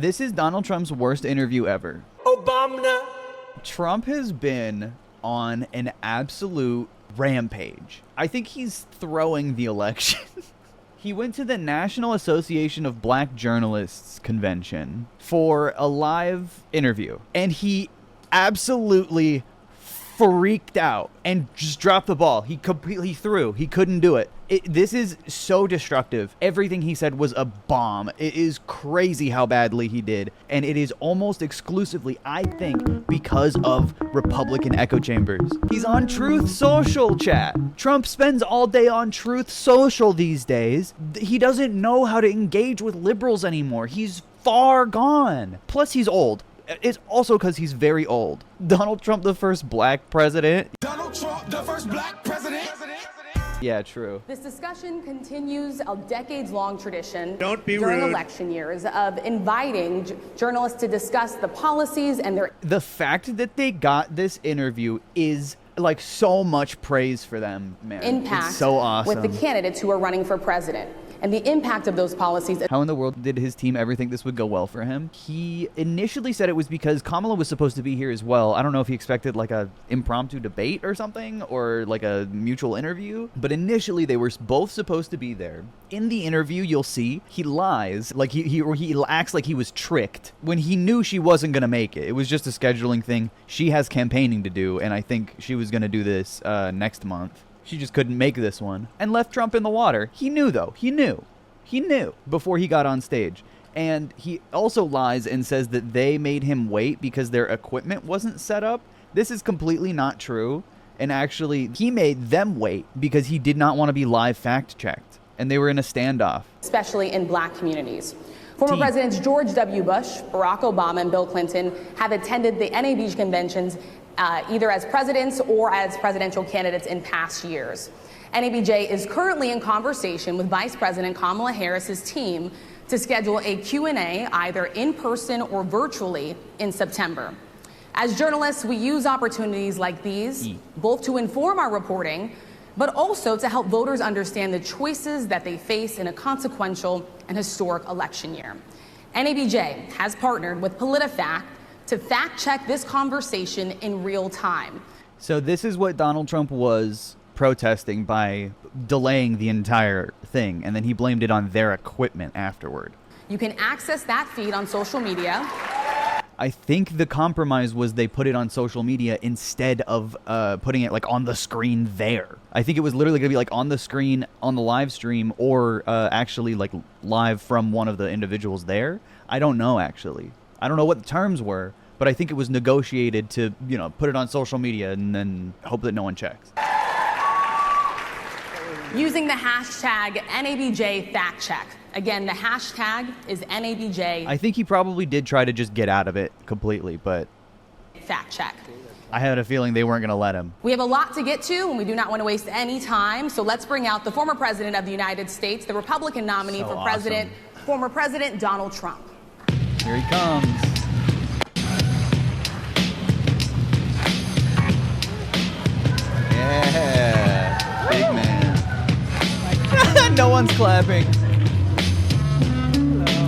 This is Donald Trump's worst interview ever. Obama. Trump has been on an absolute rampage. I think he's throwing the election. He went to the National Association of Black Journalists convention for a live interview, and he absolutely freaked out and just dropped the ball. He completely threw. He couldn't do it. This is so destructive. Everything he said was a bomb. It is crazy how badly he did. And it is almost exclusively, I think, because of Republican echo chambers. He's on Truth Social chat. Trump spends all day on Truth Social these days. He doesn't know how to engage with liberals anymore. He's far gone. Plus, he's old. It's also because he's very old. Donald Trump, the first black president. Donald Trump, the first black president. Yeah, true. This discussion continues a decades-long tradition Don't be during rude. election years of inviting journalists to discuss the policies and their The fact that they got this interview is like so much praise for them, man. impact It's so awesome. with the candidates who are running for president and the impact of those policies. How in the world did his team ever think this would go well for him? He initially said it was because Kamala was supposed to be here as well. I don't know if he expected like a impromptu debate or something, or like a mutual interview, but initially they were both supposed to be there. In the interview, you'll see he lies, like he acts like he was tricked when he knew she wasn't gonna make it. It was just a scheduling thing. She has campaigning to do, and I think she was gonna do this next month. She just couldn't make this one and left Trump in the water. He knew, though. He knew before he got on stage. And he also lies and says that they made him wait because their equipment wasn't set up. This is completely not true. And actually, he made them wait because he did not want to be live fact-checked. And they were in a standoff. Especially in black communities. Former Presidents George W. Bush, Barack Obama, and Bill Clinton have attended the NABJ conventions either as presidents or as presidential candidates in past years. NABJ is currently in conversation with Vice President Kamala Harris's team to schedule a Q&A either in person or virtually in September. As journalists, we use opportunities like these both to inform our reporting, but also to help voters understand the choices that they face in a consequential and historic election year. NABJ has partnered with PolitiFact to fact-check this conversation in real time. So this is what Donald Trump was protesting by delaying the entire thing, and then he blamed it on their equipment afterward. You can access that feed on social media. I think the compromise was they put it on social media instead of putting it like on the screen there. I think it was literally going to be like on the screen on the live stream, or actually like live from one of the individuals there. I don't know, actually. I don't know what the terms were, but I think it was negotiated to, you know, put it on social media and then hope that no one checks. Using the hashtag NABJFactCheck. Again, the hashtag is NABJ. I think he probably did try to just get out of it completely, but Fact check. I had a feeling they weren't going to let him. We have a lot to get to, and we do not want to waste any time. So let's bring out the former president of the United States, the Republican nominee for president, former President Donald Trump. Here he comes. Yeah, big man. No one's clapping. Hi,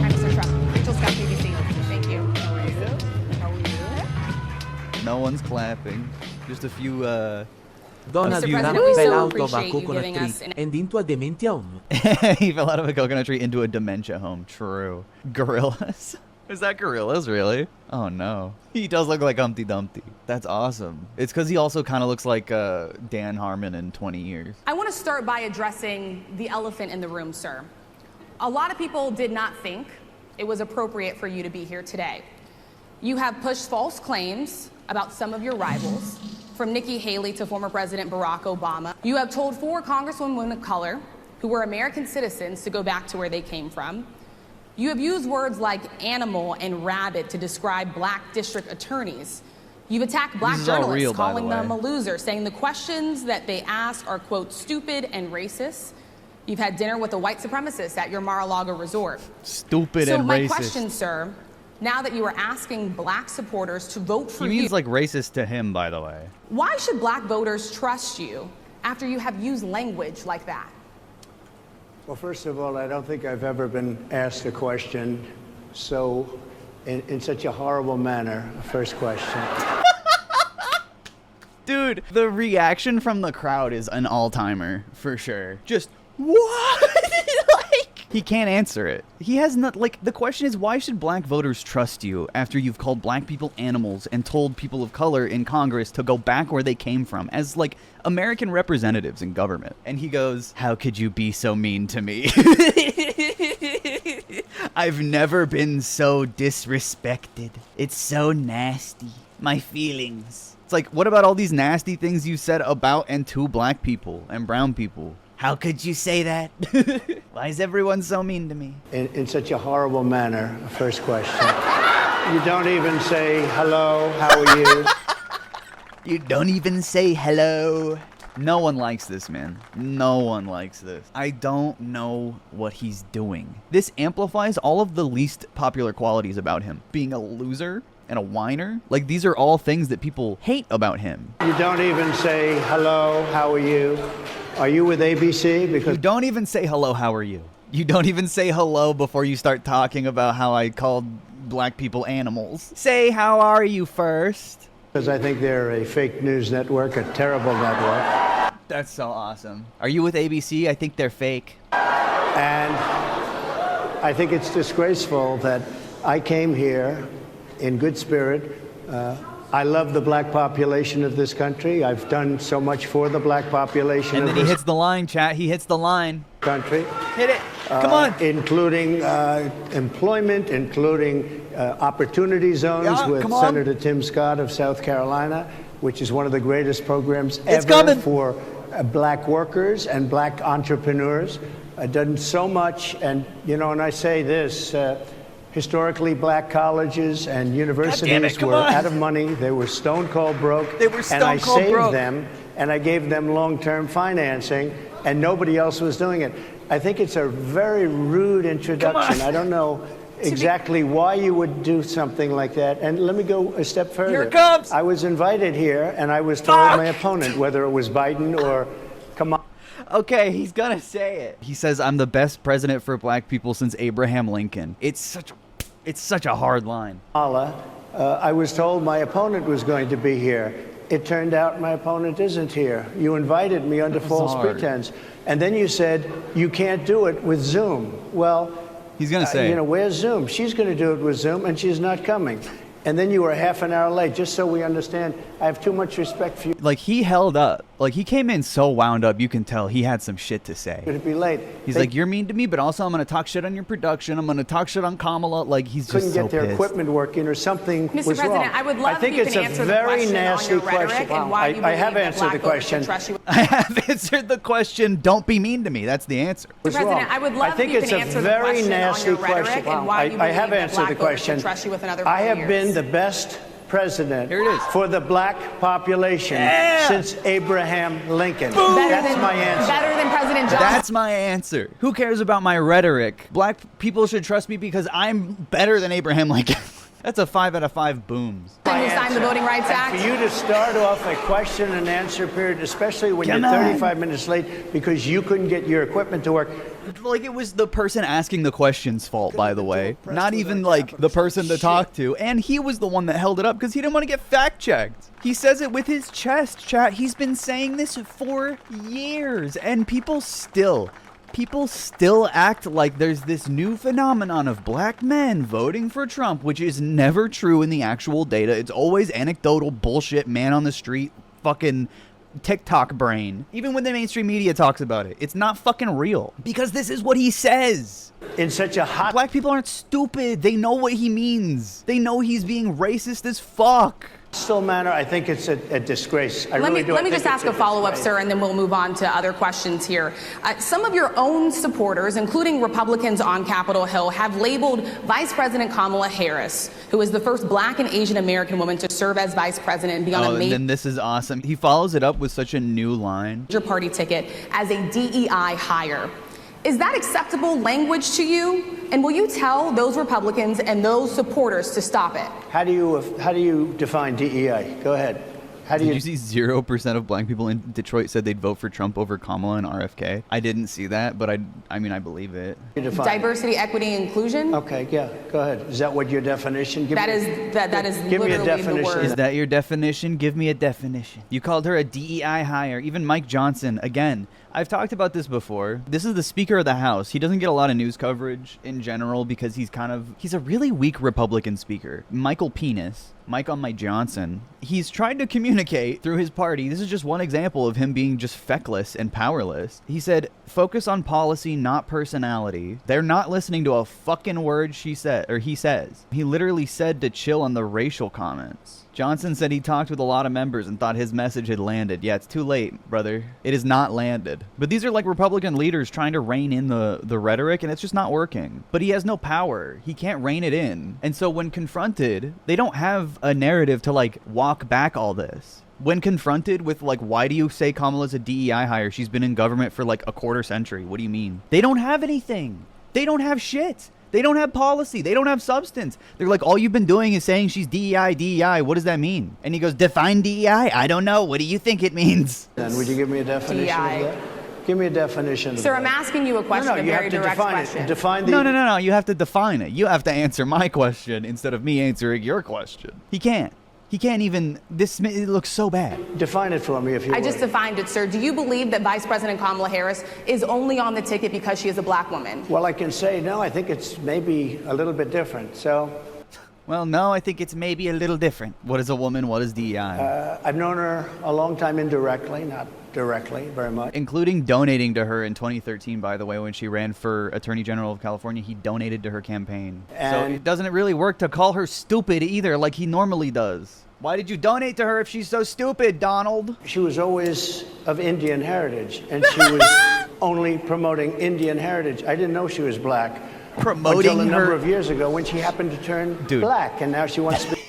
Mr. Trump. Rachel Scott, BBC. Thank you. No one's clapping. Just a few, Donald Mr. Trump President, we fell so out of a appreciate you coconut giving us tree and into a dementia home. he fell out of a coconut tree into a dementia home. True. Gorillas? Is that gorillas, really? Oh, no. He does look like Humpty Dumpty. That's awesome. It's because he also kind of looks like Dan Harmon in 20 years. I want to start by addressing the elephant in the room, sir. A lot of people did not think it was appropriate for you to be here today. You have pushed false claims about some of your rivals, from Nikki Haley to former President Barack Obama. You have told 4 congresswomen of color who were American citizens to go back to where they came from. You have used words like animal and rabbit to describe black district attorneys. You've attacked black journalists, real, calling by the them way. a loser, saying the questions that they ask are, quote, stupid and racist. You've had dinner with a white supremacist at your Mar-a-Lago resort. Stupid So and my racist. question, sir, now that you are asking black supporters to vote for He you, means like racist to him, by the way. why should black voters trust you after you have used language like that? Well, first of all, I don't think I've ever been asked a question so in such a horrible manner? First question. Dude, the reaction from the crowd is an all-timer, for sure. Just, what? Like, he can't answer it. He has not, like, the question is, why should black voters trust you after you've called black people animals and told people of color in Congress to go back where they came from as, like, American representatives in government? And he goes, how could you be so mean to me? I've never been so disrespected. It's so nasty. My feelings. It's like, what about all these nasty things you said about and to black people and brown people? How could you say that? Why is everyone so mean to me? In such a horrible manner. First question. You don't even say hello, how are you? You don't even say hello. No one likes this, man. No one likes this. I don't know what he's doing. This amplifies all of the least popular qualities about him. Being a loser and a whiner. Like, these are all things that people hate about him. You don't even say hello, how are you? Are you with ABC? Because You don't even say hello, how are you? You don't even say hello before you start talking about how I called black people animals. Say how are you first. I think they're a fake news network, a terrible network. That's so awesome. Are you with ABC? I think they're fake. And I think it's disgraceful that I came here in good spirit. I love the black population of this country. I've done so much for the black population And of then he this hits the line, chat. He hits the line. country. Hit it. Come on. Including employment, including opportunity zones Yeah, with come on. Senator Tim Scott of South Carolina, which is one of the greatest programs It's ever coming. for black workers and black entrepreneurs. I've done so much, and you know, and I say this, historically black colleges and universities come were on. out of money. They were stone cold broke. They were and I stone cold saved broke. them, and I gave them long-term financing, and nobody else was doing it. I think it's a very rude introduction. I don't know exactly why you would do something like that. And let me go a step further. Here it comes. I was invited here, and I was told my opponent, whether it was Biden or Kamala. Okay, he's gonna say it. He says, I'm the best president for black people since Abraham Lincoln. It's such a hard line. I was told my opponent was going to be here. It turned out my opponent isn't here. You invited me under false pretense. And then you said, you can't do it with Zoom. Well, He's gonna say, you know, where's Zoom? She's going to do it with Zoom, and she's not coming. And then you were half an hour late, just so we understand. I have too much respect for you like, he held up. Like, he came in so wound up, you can tell he had some shit to say. to be late. He's They like, you're mean to me, but also I'm gonna talk shit on your production. I'm gonna talk shit on Kamala. Like, he's couldn't just so get their pissed. equipment working or something Mr. was President, wrong. I would love I think if you it's can a answer the very question nasty on your rhetoric question. and why you I have believe that answered black the voters question. should trust you. I have answered the question. Don't be mean to me. That's the answer. was President, wrong. I would love I think if you it's can a answer the very question on nasty your rhetoric question. and why you I have believe that answered black the voters question. should trust you with another I 4 have years. been the best president Here it is. for the black population since Abraham Lincoln. Better That's than- my answer. Better than President Johnson. That's my answer. Who cares about my rhetoric? Black people should trust me because I'm better than Abraham Lincoln. That's a 5 out of 5 booms. My Who signed the answer. Voting Rights And Act? for you to start off a question and answer period, especially when Come you're on. 35 minutes late because you couldn't get your equipment to work. Like, it was the person asking the question's fault, by the way. Not even, like, the person to talk to. And he was the one that held it up because he didn't want to get fact-checked. He says it with his chest, chat. He's been saying this for years. And people still act like there's this new phenomenon of black men voting for Trump, which is never true in the actual data. It's always anecdotal bullshit, man on the street, fucking TikTok brain. Even when the mainstream media talks about it, it's not fucking real. Because this is what he says. In such a hot Black people aren't stupid. They know what he means. They know he's being racist as fuck. still manner, I think it's a disgrace. I Let really me do. I think just it's ask a follow-up, disgrace. sir, and then we'll move on to other questions here. Some of your own supporters, including Republicans on Capitol Hill, have labeled Vice President Kamala Harris, who is the first black and Asian American woman to serve as vice president and be on Oh, a and major then this is awesome. He follows it up with such a new line. party ticket as a DEI hire. Is that acceptable language to you? And will you tell those Republicans and those supporters to stop it? How do you define DEI? Go ahead. How do Did you? you see 0% of black people in Detroit said they'd vote for Trump over Kamala and RFK? I didn't see that, but I mean, I believe it. define it? Diversity, equity, inclusion. Okay, yeah, go ahead. Is that what your definition? That is Give me a literally the definition. word. Is that your definition? Give me a definition. You called her a DEI hire. Even Mike Johnson, again, I've talked about this before. This is the Speaker of the House. He doesn't get a lot of news coverage in general because he's a really weak Republican speaker. Michael Penis. Mike on my Johnson. He's tried to communicate through his party. This is just one example of him being just feckless and powerless. He said, focus on policy, not personality. They're not listening to a fucking word he says. He literally said to chill on the racial comments. Johnson said he talked with a lot of members and thought his message had landed. Yeah, it's too late, brother. It is not landed. But these are like Republican leaders trying to rein in the rhetoric, and it's just not working. But he has no power. He can't rein it in. And so when confronted, they don't have a narrative to like walk back all this. When confronted with like, why do you say Kamala's a DEI hire? She's been in government for like a quarter century. What do you mean? They don't have anything. They don't have shit. They don't have policy. They don't have substance. They're like, all you've been doing is saying she's DEI, DEI. What does that mean? And he goes, define DEI. I don't know. What do you think it means? Then would you give me a definition DEI. of that? Give me a definition. Sir, of I'm that. asking you a question, No, a you very have to direct define question. it. Define the. No. You have to define it. You have to answer my question instead of me answering your question. He can't. He can't even. It looks so bad. Define it for me, if you I would. just defined it, sir. Do you believe that Vice President Kamala Harris is only on the ticket because she is a black woman? Well, I can say no. I think it's maybe a little bit different. So, Well, no, I think it's maybe a little different. What is a woman? What is DEI? I've known her a long time indirectly, not directly, very much. Including donating to her in 2013, by the way, when she ran for Attorney General of California. He donated to her campaign. So And- it doesn't really work to call her stupid either, like he normally does. Why did you donate to her if she's so stupid, Donald? She was always of Indian heritage, and she was only promoting Indian heritage. I didn't know she was black. Promoting until a number her- of years ago when she happened to turn Dude. black, and now she wants to be.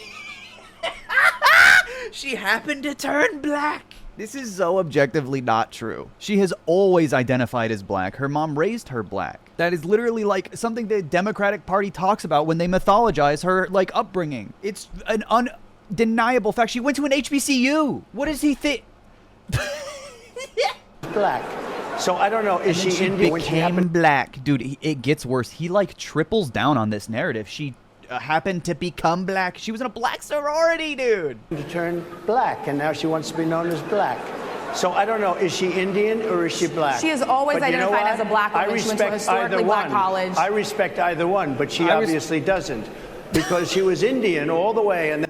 She happened to turn black. This is so objectively not true. She has always identified as black. Her mom raised her black. That is literally like something the Democratic Party talks about when they mythologize her like upbringing. It's an undeniable fact. She went to an HBCU. What does he think? black. So I don't know. Is And then she Indian when she became happened? black, dude. It gets worse. He like triples down on this narrative. She happened to become black. She was in a black sorority, dude. To turn black, and now she wants to be known as black. So I don't know, is she Indian or is she black? She has always But you know identified what? as a black woman. I She went to a respect historically either black one. college. I respect either one, but she obviously doesn't, because she was Indian all the way, and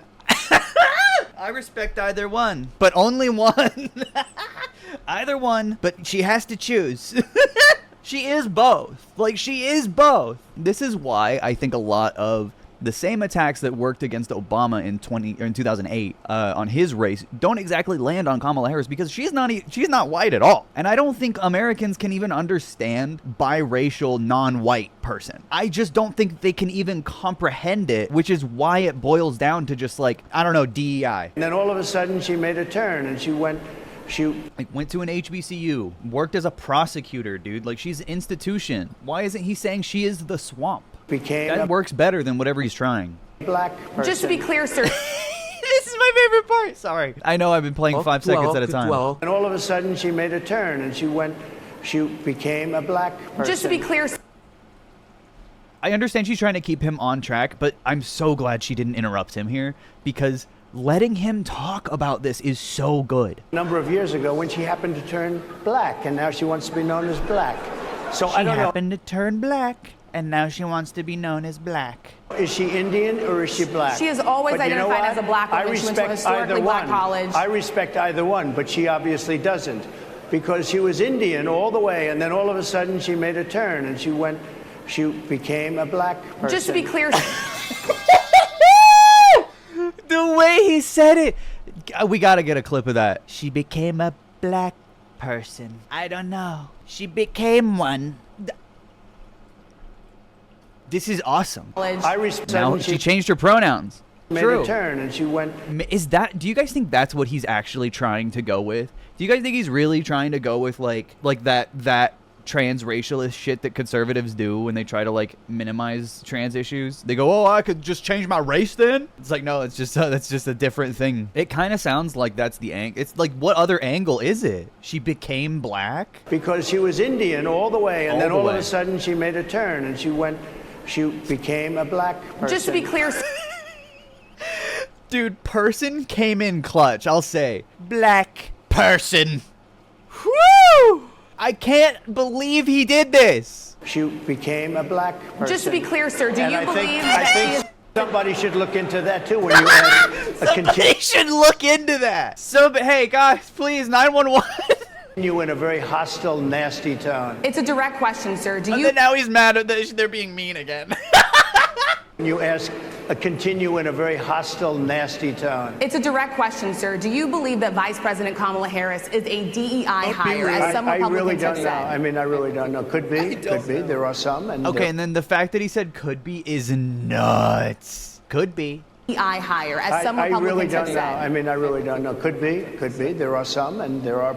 I respect either one, but only one. Either one, but she has to choose. She is both. Like, she is both. This is why I think a lot of the same attacks that worked against Obama in 2008 on his race don't exactly land on Kamala Harris, because she's not white at all. And I don't think Americans can even understand biracial non-white person. I just don't think they can even comprehend it, which is why it boils down to just like, I don't know, DEI. then all of a sudden she made a turn, and she went to an HBCU, worked as a prosecutor, dude. Like, she's an institution. Why isn't he saying she is the swamp? became That a works better than whatever he's trying. black person. Just to be clear, sir. This is my favorite part. Sorry. I know I've been playing 5 seconds at a time. And all of a sudden she made a turn, and she became a black person. Just to be clear, I understand she's trying to keep him on track, but I'm so glad she didn't interrupt him here, because letting him talk about this is so good. A number of years ago when she happened to turn black, and now she wants to be known as black. So I don't know. to turn black, and now she wants to be known as black. Is she Indian or is she black? She has always But you know identified what? as a black woman. I She went to a respect historically either black one. college. I respect either one, but she obviously doesn't, because she was Indian all the way, and then all of a sudden she made a turn, and she became a black person. just to be clear, The way he said it. We gotta get a clip of that. She became a black person. I don't know. She became one. This is awesome. college. I respect. Now she changed her pronouns. made True. a turn, and she went. Is that? Do you guys think that's what he's actually trying to go with? Do you guys think he's really trying to go with like that transracialist shit that conservatives do when they try to like minimize trans issues. They go, "Oh, I could just change my race then." It's like, no, it's just that's just a different thing. It kind of sounds like that's the angle. It's like, what other angle is it? She became black because she was Indian all the way, and All then the all of way. a sudden she made a turn and she became a black person. Just to be clear, Dude, person came in clutch, I'll say. Black person. Woo! I can't believe he did this. She became a black person. just to be clear, sir, do And you I believe think, that I she is think somebody should look into that too when you ask a Somebody should look into that. So, but hey, guys, please, 911. continue in a very hostile, nasty tone. It's a direct question, sir. Do And you then now he's mad at they're being mean again. You ask continue in a very hostile, nasty tone. It's a direct question, sir. Do you believe that Vice President Kamala Harris is a DEI hire, as some I really Republicans don't have know. said? I mean, I really don't know. Could be. Could be. There are some. And Okay, and then the fact that he said could be is nuts. Could be. DEI hire, as some I Republicans really have don't know. said. I mean, I really don't know. Could be. Could be. There are some, and there are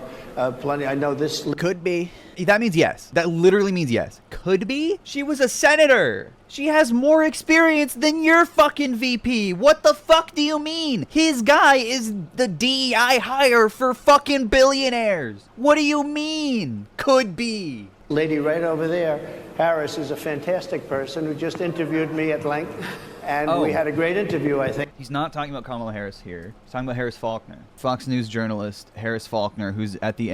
plenty. I know this. Could be. That means yes. That literally means yes. Could be? She was a senator. She has more experience than your fucking VP. What the fuck do you mean? His guy is the DEI hire for fucking billionaires. What do you mean? Could be. Lady right over there, Harris, is a fantastic person who just interviewed me at length, and Oh. we had a great interview, I think. He's not talking about Kamala Harris here. He's talking about Harris Faulkner. Fox News journalist Harris Faulkner, who's at the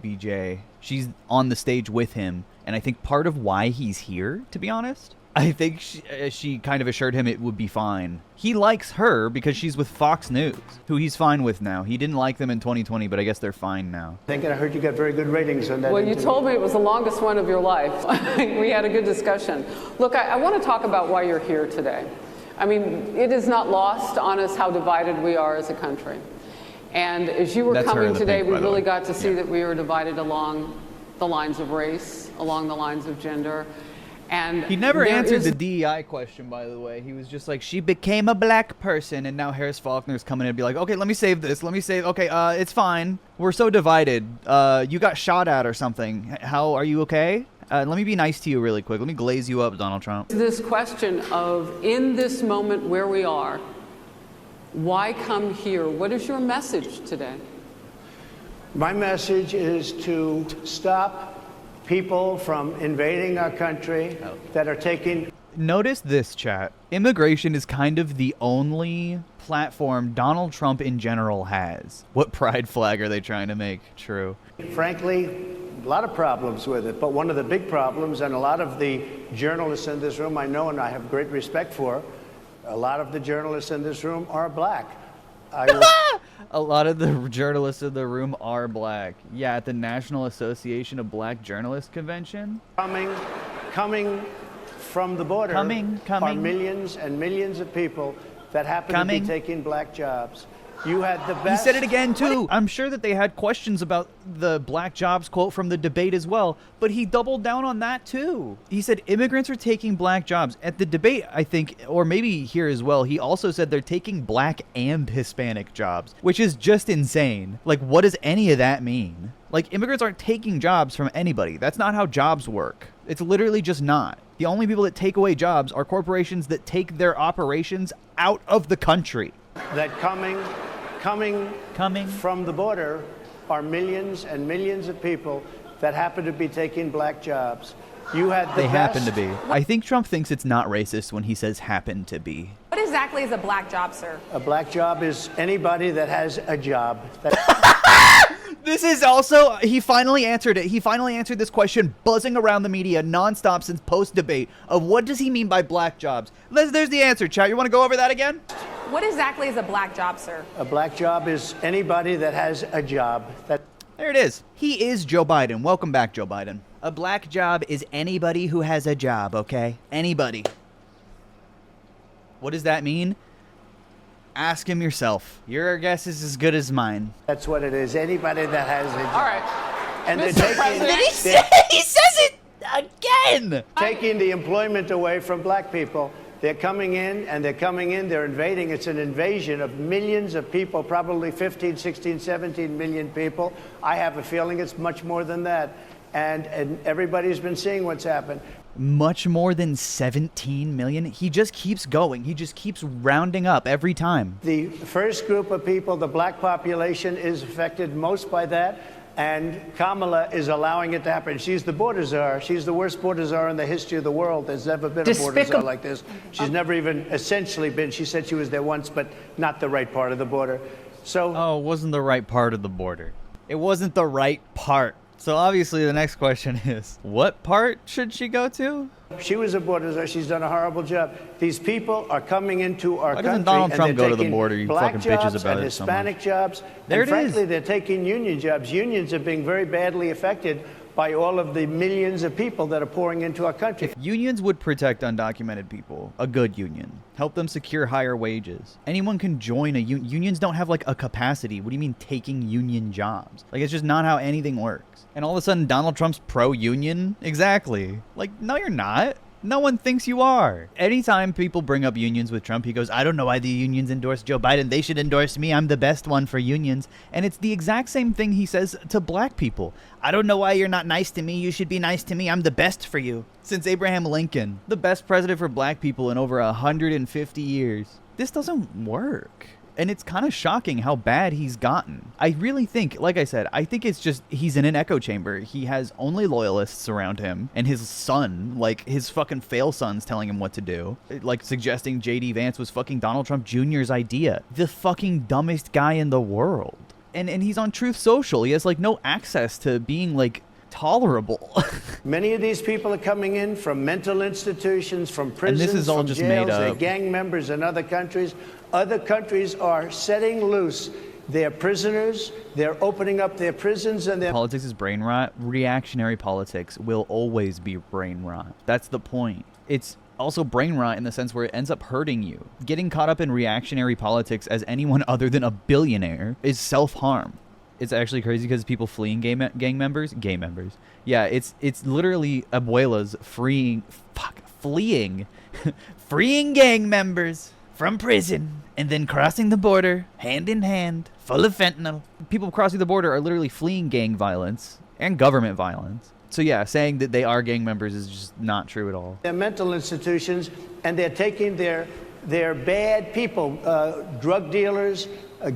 NABJ. She's on the stage with him, and I think part of why he's here, to be honest, I think she kind of assured him it would be fine. He likes her because she's with Fox News, who he's fine with now. He didn't like them in 2020, but I guess they're fine now. I think I heard you got very good ratings on that Well, you interview. told me it was the longest one of your life. We had a good discussion. Look, I want to talk about why you're here today. I mean, it is not lost on us how divided we are as a country. And as you were That's her in coming the today, pink, we by the really way. got to see that we are divided along the lines of race, along the lines of gender. And He never there answered is- the DEI question, by the way. He was just like, she became a black person, and now Harris Faulkner's coming in and be like, okay, let me save this. Let me save. Okay, it's fine. We're so divided. You got shot at or something. How are you okay? Let me be nice to you really quick. Let me glaze you up, Donald Trump. This question of, in this moment where we are, why come here? What is your message today? My message is to stop people from invading our country that are taking Notice this, chat. Immigration is kind of the only platform Donald Trump in general has. What pride flag are they trying to make true? frankly, a lot of problems with it. But one of the big problems, and a lot of the journalists in this room I know and I have great respect for, a lot of the journalists in this room are black. I will, A lot of the journalists in the room are black. Yeah, at the National Association of Black Journalists Convention. coming from the border Coming. are millions and millions of people that happen to Coming. be taking black jobs. You had the He best. said it again, too. I'm sure that they had questions about the black jobs quote from the debate as well, but he doubled down on that, too. He said immigrants are taking black jobs. At the debate, I think, or maybe here as well, he also said they're taking black and Hispanic jobs, which is just insane. Like, what does any of that mean? Like, immigrants aren't taking jobs from anybody. That's not how jobs work. It's literally just not. The only people that take away jobs are corporations that take their operations out of the country. That coming from the border are millions and millions of people that happen to be taking black jobs. You had the They best. happen to be. I think Trump thinks it's not racist when he says happen to be. What exactly is a black job, sir? A black job is anybody that has a job. This is also, he finally answered it. He finally answered this question buzzing around the media nonstop since post-debate of what does he mean by black jobs. There's the answer, chat. You want to go over that again? What exactly is a black job, sir? A black job is anybody that has a job. There it is. He is Joe Biden. Welcome back, Joe Biden. A black job is anybody who has a job, okay? Anybody. What does that mean? Ask him yourself. Your guess is as good as mine. That's what it is. Anybody that has a job. All right. And they're Mr. President. He says it again. taking the employment away from black people. They're coming in, they're invading. It's an invasion of millions of people, probably 15, 16, 17 million people. I have a feeling it's much more than that. and everybody's been seeing what's happened. Much more than 17 million. He just keeps going. He just keeps rounding up every time. The first group of people, the black population, is affected most by that, and Kamala is allowing it to happen. She's the border czar. She's the worst border czar in the history of the world. There's never been a border czar like this. She's never even essentially been. She said she was there once, but not the right part of the border. So, Oh, it wasn't the right part of the border. It wasn't the right part. So obviously the next question is, what part should she go to? she was a border czar. She's done a horrible job. These people are coming into our Why country. doesn't Donald and Trump they're go to the taking border? You black fucking bitches jobs about and it so Hispanic much. jobs. There and it is. frankly, they're taking union jobs. Unions are being very badly affected by all of the millions of people that are pouring into our country. Unions would protect undocumented people. A good union. Help them secure higher wages. Anyone can join a union. Unions don't have like a capacity. What do you mean taking union jobs? Like, it's just not how anything works. And all of a sudden Donald Trump's pro-union? Exactly. Like, no, you're not. No one thinks you are. Anytime people bring up unions with Trump, he goes, I don't know why the unions endorse Joe Biden. They should endorse me. I'm the best one for unions. And it's the exact same thing he says to black people. I don't know why you're not nice to me. You should be nice to me. I'm the best for you. Since Abraham Lincoln, the best president for black people in over 150 years. This doesn't work. And it's kind of shocking how bad he's gotten. I really think, like I said, I think it's just he's in an echo chamber. He has only loyalists around him, and his son, like his fucking fail son's telling him what to do. Like suggesting J.D. Vance was fucking Donald Trump Jr.'s idea. The fucking dumbest guy in the world. And he's on Truth Social. He has like no access to being like tolerable. Many of these people are coming in from mental institutions, from prisons, this is all from just jails. made They're up. gang members in other countries. Other countries are setting loose their prisoners. They're opening up their prisons and their Politics is brain rot. Reactionary politics will always be brain rot. That's the point. It's also brain rot in the sense where it ends up hurting you. Getting caught up in reactionary politics as anyone other than a billionaire is self-harm. It's actually crazy because people fleeing gang members. Yeah, it's literally abuelas freeing gang members from prison and then crossing the border hand in hand, full of fentanyl. People crossing the border are literally fleeing gang violence and government violence. So yeah, saying that they are gang members is just not true at all. their mental institutions, and they're taking their bad people, drug dealers,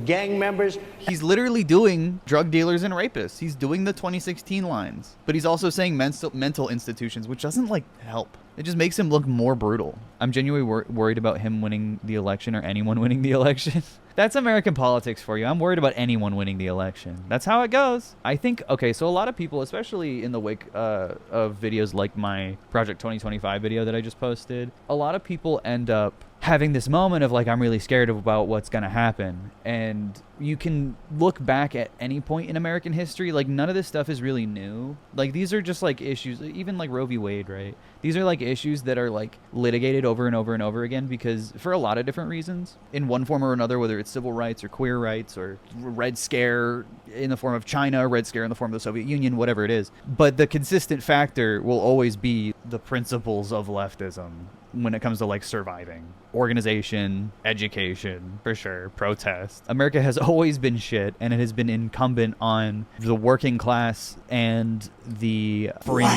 gang members. He's literally doing drug dealers and rapists. He's doing the 2016 lines. But he's also saying mental institutions, which doesn't, like, help. It just makes him look more brutal. I'm genuinely worried about him winning the election or anyone winning the election. That's American politics for you. I'm worried about anyone winning the election. That's how it goes. I think, okay, so a lot of people, especially in the wake of videos like my Project 2025 video that I just posted, a lot of people end up having this moment of like, I'm really scared about what's going to happen. And you can look back at any point in American history, like none of this stuff is really new. Like these are just like issues, even like Roe v. Wade, right? These are like issues that are like litigated over and over and over again because for a lot of different reasons, in one form or another, whether it's civil rights or queer rights or Red Scare in the form of China, Red Scare in the form of the Soviet Union, whatever it is. But the consistent factor will always be the principles of leftism when it comes to like surviving. Organization, education, for sure, protest. America has always been shit, and it has been incumbent on the working class and the fringe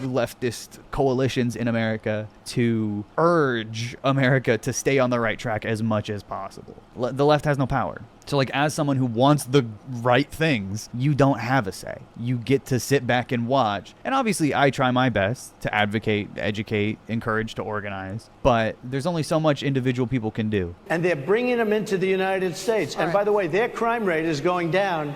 leftist coalitions in America to urge America to stay on the right track as much as possible. The left has no power. So like as someone who wants the right things, you don't have a say. You get to sit back and watch. And obviously I try my best to advocate, educate, encourage, to organize. But there's only so much individual people can do. And they're bringing them into the United States. And by the way, their crime rate is going down.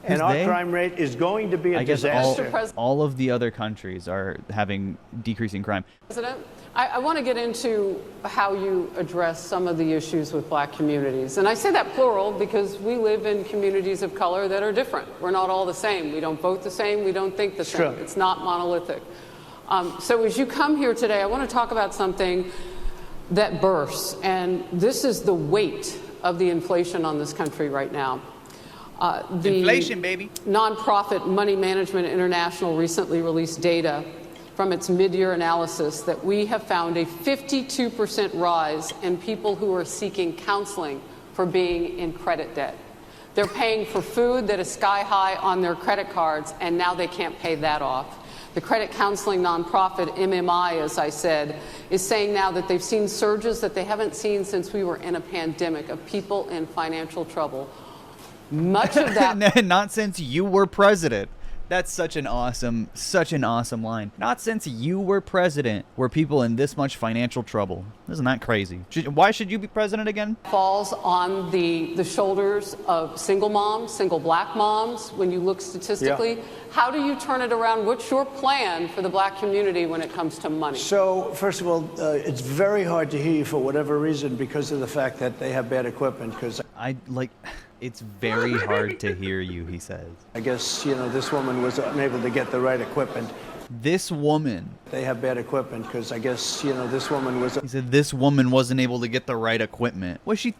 And our crime rate is going to be a disaster. All of the other countries are having decreasing crime. President, I want to get into how you address some of the issues with black communities. And I say that plural because we live in communities of color that are different. We're not all the same. We don't vote the same. We don't think the same. True. It's not monolithic. So as you come here today, I want to talk about something that bursts. And this is the weight of the inflation on this country right now. The Inflation, baby. Nonprofit Money Management International recently released data from its mid-year analysis that we have found a 52% rise in people who are seeking counseling for being in credit debt. They're paying for food that is sky high on their credit cards, and now they can't pay that off. The credit counseling nonprofit MMI, as I said, is saying now that they've seen surges that they haven't seen since we were in a pandemic of people in financial trouble. Much of that... Not since you were president. That's such an awesome line. Not since you were president were people in this much financial trouble. Isn't that crazy? Why should you be president again? Falls on the shoulders of single moms, single black moms, when you look statistically. Yeah. How do you turn it around? What's your plan for the black community when it comes to money? So, first of all, it's very hard to hear you for whatever reason because of the fact that they have bad equipment. Because it's very hard to hear you, he says. I guess, this woman was unable to get the right equipment. This woman. They have bad equipment because I guess, this woman was... He said this woman wasn't able to get the right equipment. Was he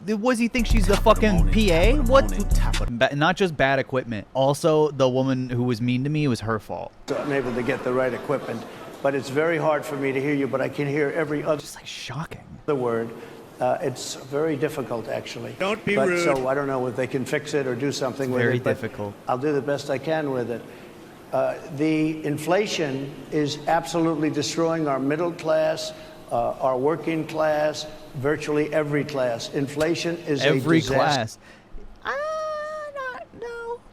think she's the fucking PA? What? Not just bad equipment. Also, the woman who was mean to me, it was her fault. Unable to get the right equipment. But it's very hard for me to hear you, but I can hear every other... Just like shocking. ...other word. It's very difficult, actually. Don't be rude. So I don't know if they can fix it or do something with it. Very difficult. I'll do the best I can with it. The inflation is absolutely destroying our middle class, our working class, virtually every class. Inflation is every a disaster. Class.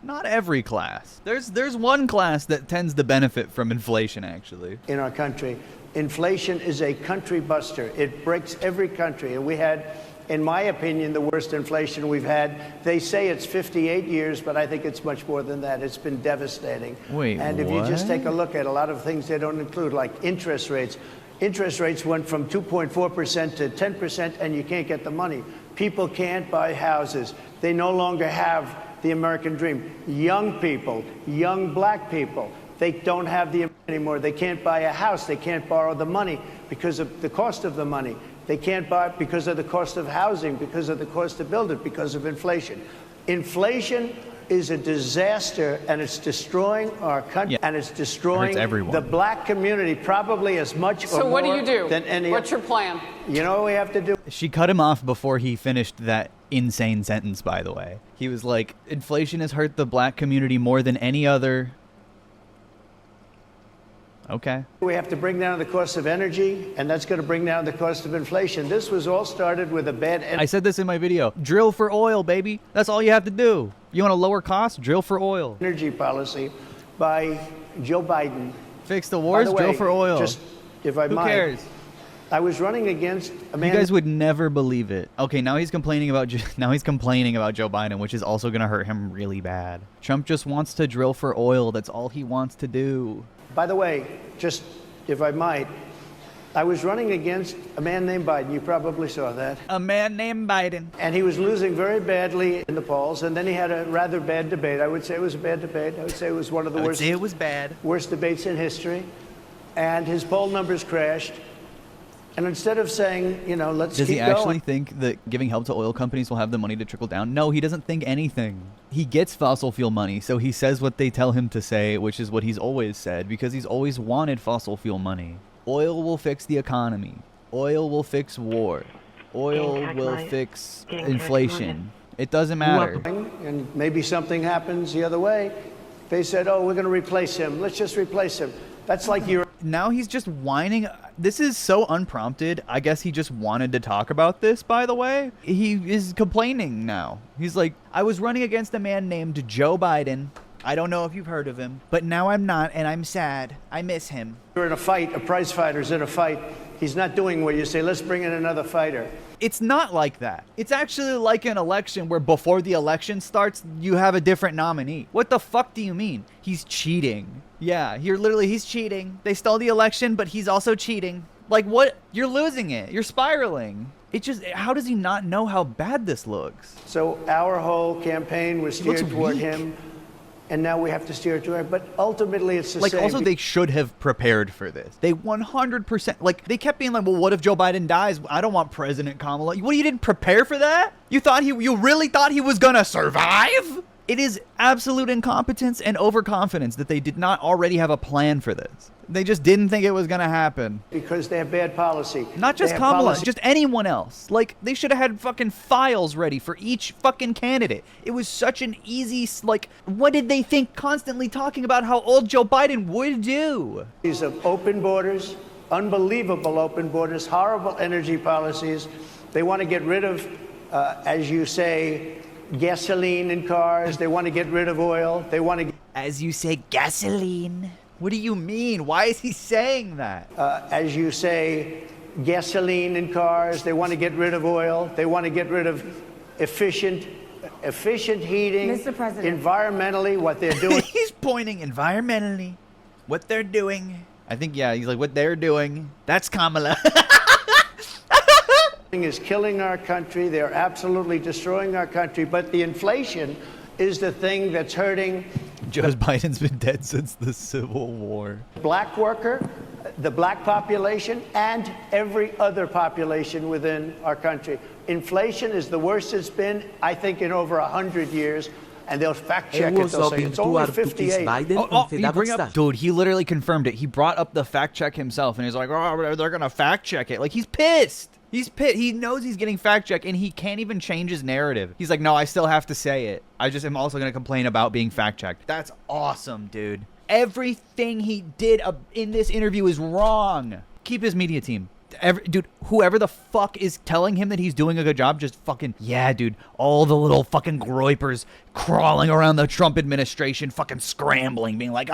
Not every class. There's one class that tends to benefit from inflation, actually. In our country. Inflation is a country buster. It breaks every country. And we had, in my opinion, the worst inflation we've had. They say it's 58 years, but I think it's much more than that. It's been devastating. Wait, and if what? you just take a look at a lot of things they don't include, like interest rates. Interest rates went from 2.4% to 10%, and you can't get the money. People can't buy houses. They no longer have the American dream. Young people, young black people, they don't have the anymore. They can't buy a house. They can't borrow the money because of the cost of the money. They can't buy it because of the cost of housing, because of the cost to build it, because of inflation. Inflation is a disaster, and it's destroying our country, and it's destroying the black community probably as much or more. So what do you do? Than any. What's your plan? You know what we have to do? She cut him off before he finished that insane sentence, by the way. He was like, inflation has hurt the black community more than any other. Okay. We have to bring down the cost of energy, and that's going to bring down the cost of inflation. This was all started with a bad... I said this in my video. Drill for oil, baby. That's all you have to do. You want to lower costs? Drill for oil. Energy policy by Joe Biden. Fix the wars, By the way, drill for oil. Just, if I Who might, cares? I was running against a man... You guys would never believe it. Okay, now he's complaining about Joe Biden, which is also going to hurt him really bad. Trump just wants to drill for oil. That's all he wants to do. By the way, just if I might, I was running against a man named Biden. You probably saw that. A man named Biden. And he was losing very badly in the polls. And then he had a rather bad debate. I would say it was a bad debate. I would say it was one of the worst. I would say it was bad. Worst debates in history. And his poll numbers crashed. And instead of saying, let's keep going. Does he actually think that giving help to oil companies will have the money to trickle down? No, he doesn't think anything. He gets fossil fuel money, so he says what they tell him to say, which is what he's always said, because he's always wanted fossil fuel money. Oil will fix the economy. Oil will fix war. Oil will fix inflation. It doesn't matter. And maybe something happens the other way. They said, we're going to replace him. Let's just replace him. That's like you're... Now he's just whining. This is so unprompted. I guess he just wanted to talk about this, by the way. He is complaining now. He's like, I was running against a man named Joe Biden. I don't know if you've heard of him, but now I'm not, and I'm sad. I miss him. You're in a fight. A prize fighter's in a fight. He's not doing what you say, let's bring in another fighter. It's not like that. It's actually like an election where before the election starts, you have a different nominee. What the fuck do you mean? He's cheating. Yeah, he's cheating. They stole the election, but he's also cheating. Like, what? You're losing it. You're spiraling. How does he not know how bad this looks? So our whole campaign was steered toward him, and now we have to steer toward him. But ultimately, it's the same. Also, they should have prepared for this. They 100%, they kept being like, well, what if Joe Biden dies? I don't want President Kamala. What, you didn't prepare for that? You really thought he was gonna survive? It is absolute incompetence and overconfidence that they did not already have a plan for this. They just didn't think it was going to happen. because they have bad policy. Not just They have Kamala, policy- just anyone else. Like, they should have had fucking files ready for each fucking candidate. It was such an easy, like, what did they think constantly talking about how old Joe Biden would do? These of open borders, unbelievable open borders, horrible energy policies. They want to get rid of, as you say, gasoline in cars. They want to get rid of oil. They want to, As you say, gasoline. What do you mean? Why is he saying that? as you say, gasoline in cars. They want to get rid of oil. They want to get rid of efficient heating. Mr. President. Environmentally, what they're doing He's pointing environmentally. What they're doing. I think, yeah, he's like, what they're doing. That's Kamala. is killing our country. They're absolutely destroying our country. But the inflation is the thing that's hurting Joe Biden's been dead since the Civil War. the black worker, the black population, and every other population within our country. Inflation is the worst it's been, I think, in over 100 years. And they'll fact check it. Ewan They'll say sabi it's only tuwar tukis 58. Biden Oh, ang he dapat bring up, sta. dude, he literally confirmed it. He brought up the fact check himself, and he's like, oh, they're gonna fact check it. Like, he's pissed. He's pissed. He knows he's getting fact checked, and he can't even change his narrative. He's like, no, I still have to say it. I just am also gonna complain about being fact checked. That's awesome, dude. Everything he did in this interview is wrong. Keep his media team. Dude, whoever the fuck is telling him that he's doing a good job, just fucking, yeah, dude. All the little fucking groypers crawling around the Trump administration, fucking scrambling, being like,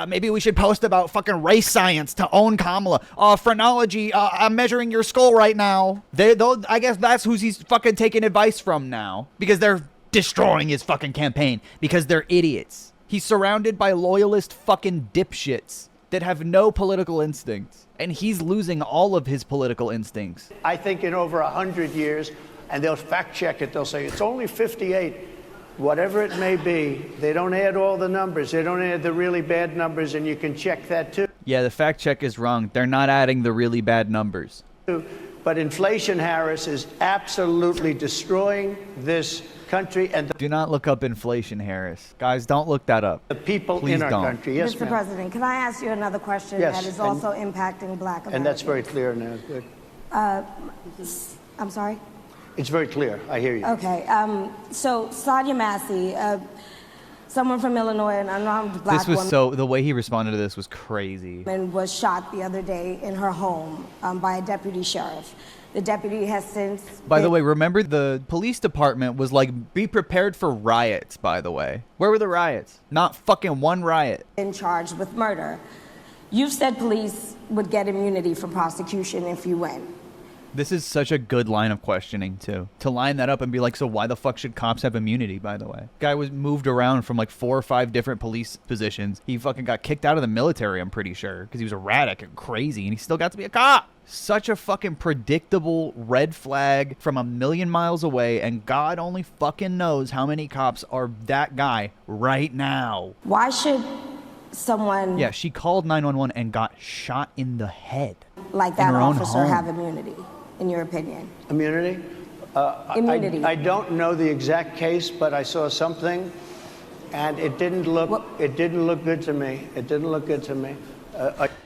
maybe we should post about fucking race science to own Kamala. Phrenology, I'm measuring your skull right now. I guess that's who's he's fucking taking advice from now. Because they're destroying his fucking campaign. Because they're idiots. He's surrounded by loyalist fucking dipshits that have no political instincts. And he's losing all of his political instincts. I think in over 100 years, and they'll fact check it. They'll say it's only 58. Whatever it may be, they don't add all the numbers. They don't add the really bad numbers, and you can check that too. Yeah, the fact check is wrong. They're not adding the really bad numbers. But inflation, Harris, is absolutely destroying this country and Do not look up inflation, Harris. Guys, don't look that up. the people Please in our don't. country. Yes, Mr. ma'am. President, can I ask you another question Yes, that is and- also impacting Black Americans? And that's very clear now. Good. I'm sorry? It's very clear. I hear you. Okay. So Sadia Massey, someone from Illinois, an unarmed Black This was woman, so, the way he responded to this was crazy. was shot the other day in her home by a deputy sheriff. The deputy has since By the been- way, remember the police department was like, be prepared for riots, by the way. Where were the riots? Not fucking one riot. been charged with murder. You've said police would get immunity from prosecution if you win. This is such a good line of questioning, too. To line that up and be like, so why the fuck should cops have immunity, by the way? Guy was moved around from like 4 or 5 different police positions. He fucking got kicked out of the military, I'm pretty sure, because he was erratic and crazy, and he still got to be a cop. Such a fucking predictable red flag from a million miles away, and God only fucking knows how many cops are that guy right now. Why should someone Yeah, she called 911 and got shot in the head. like in that her own officer home. have immunity, in your opinion? Immunity? Immunity. I don't know the exact case, but I saw something, and it didn't look. Well- It didn't look good to me. It didn't look good to me.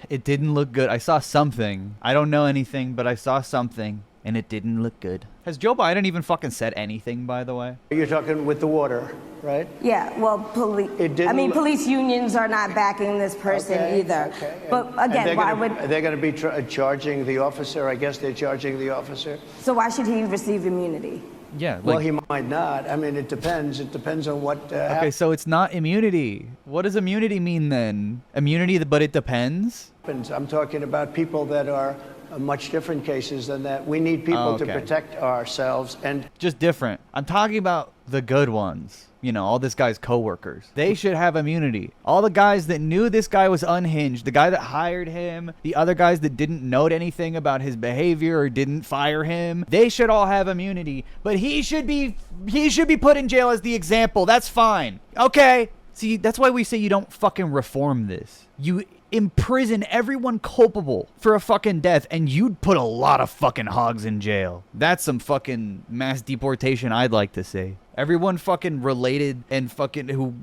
It didn't look good. I saw something. I don't know anything, but I saw something, and it didn't look good. Has Joe Biden even fucking said anything, by the way? You're talking with the water, right? Yeah, well, police. It didn't I mean, look- police unions are not backing this person Okay, either. okay. But And again, they're why gonna- would? they're going to be charging the officer? I guess they're charging the officer. So why should he receive immunity? Yeah. Well, Like, he might not. I mean, it depends. It depends on what. okay, so it's not immunity. What does immunity mean then? Immunity, but it depends? happens. I'm talking about people that are much different cases than that. We need people to Okay. protect ourselves, and Just different. I'm talking about the good ones. You know, all this guy's coworkers. They should have immunity. All the guys that knew this guy was unhinged, the guy that hired him, the other guys that didn't note anything about his behavior or didn't fire him, they should all have immunity. But he should be put in jail as the example. That's fine. Okay. See, that's why we say you don't fucking reform this. You imprison everyone culpable for a fucking death, and you'd put a lot of fucking hogs in jail. That's some fucking mass deportation I'd like to see. Everyone fucking related and fucking who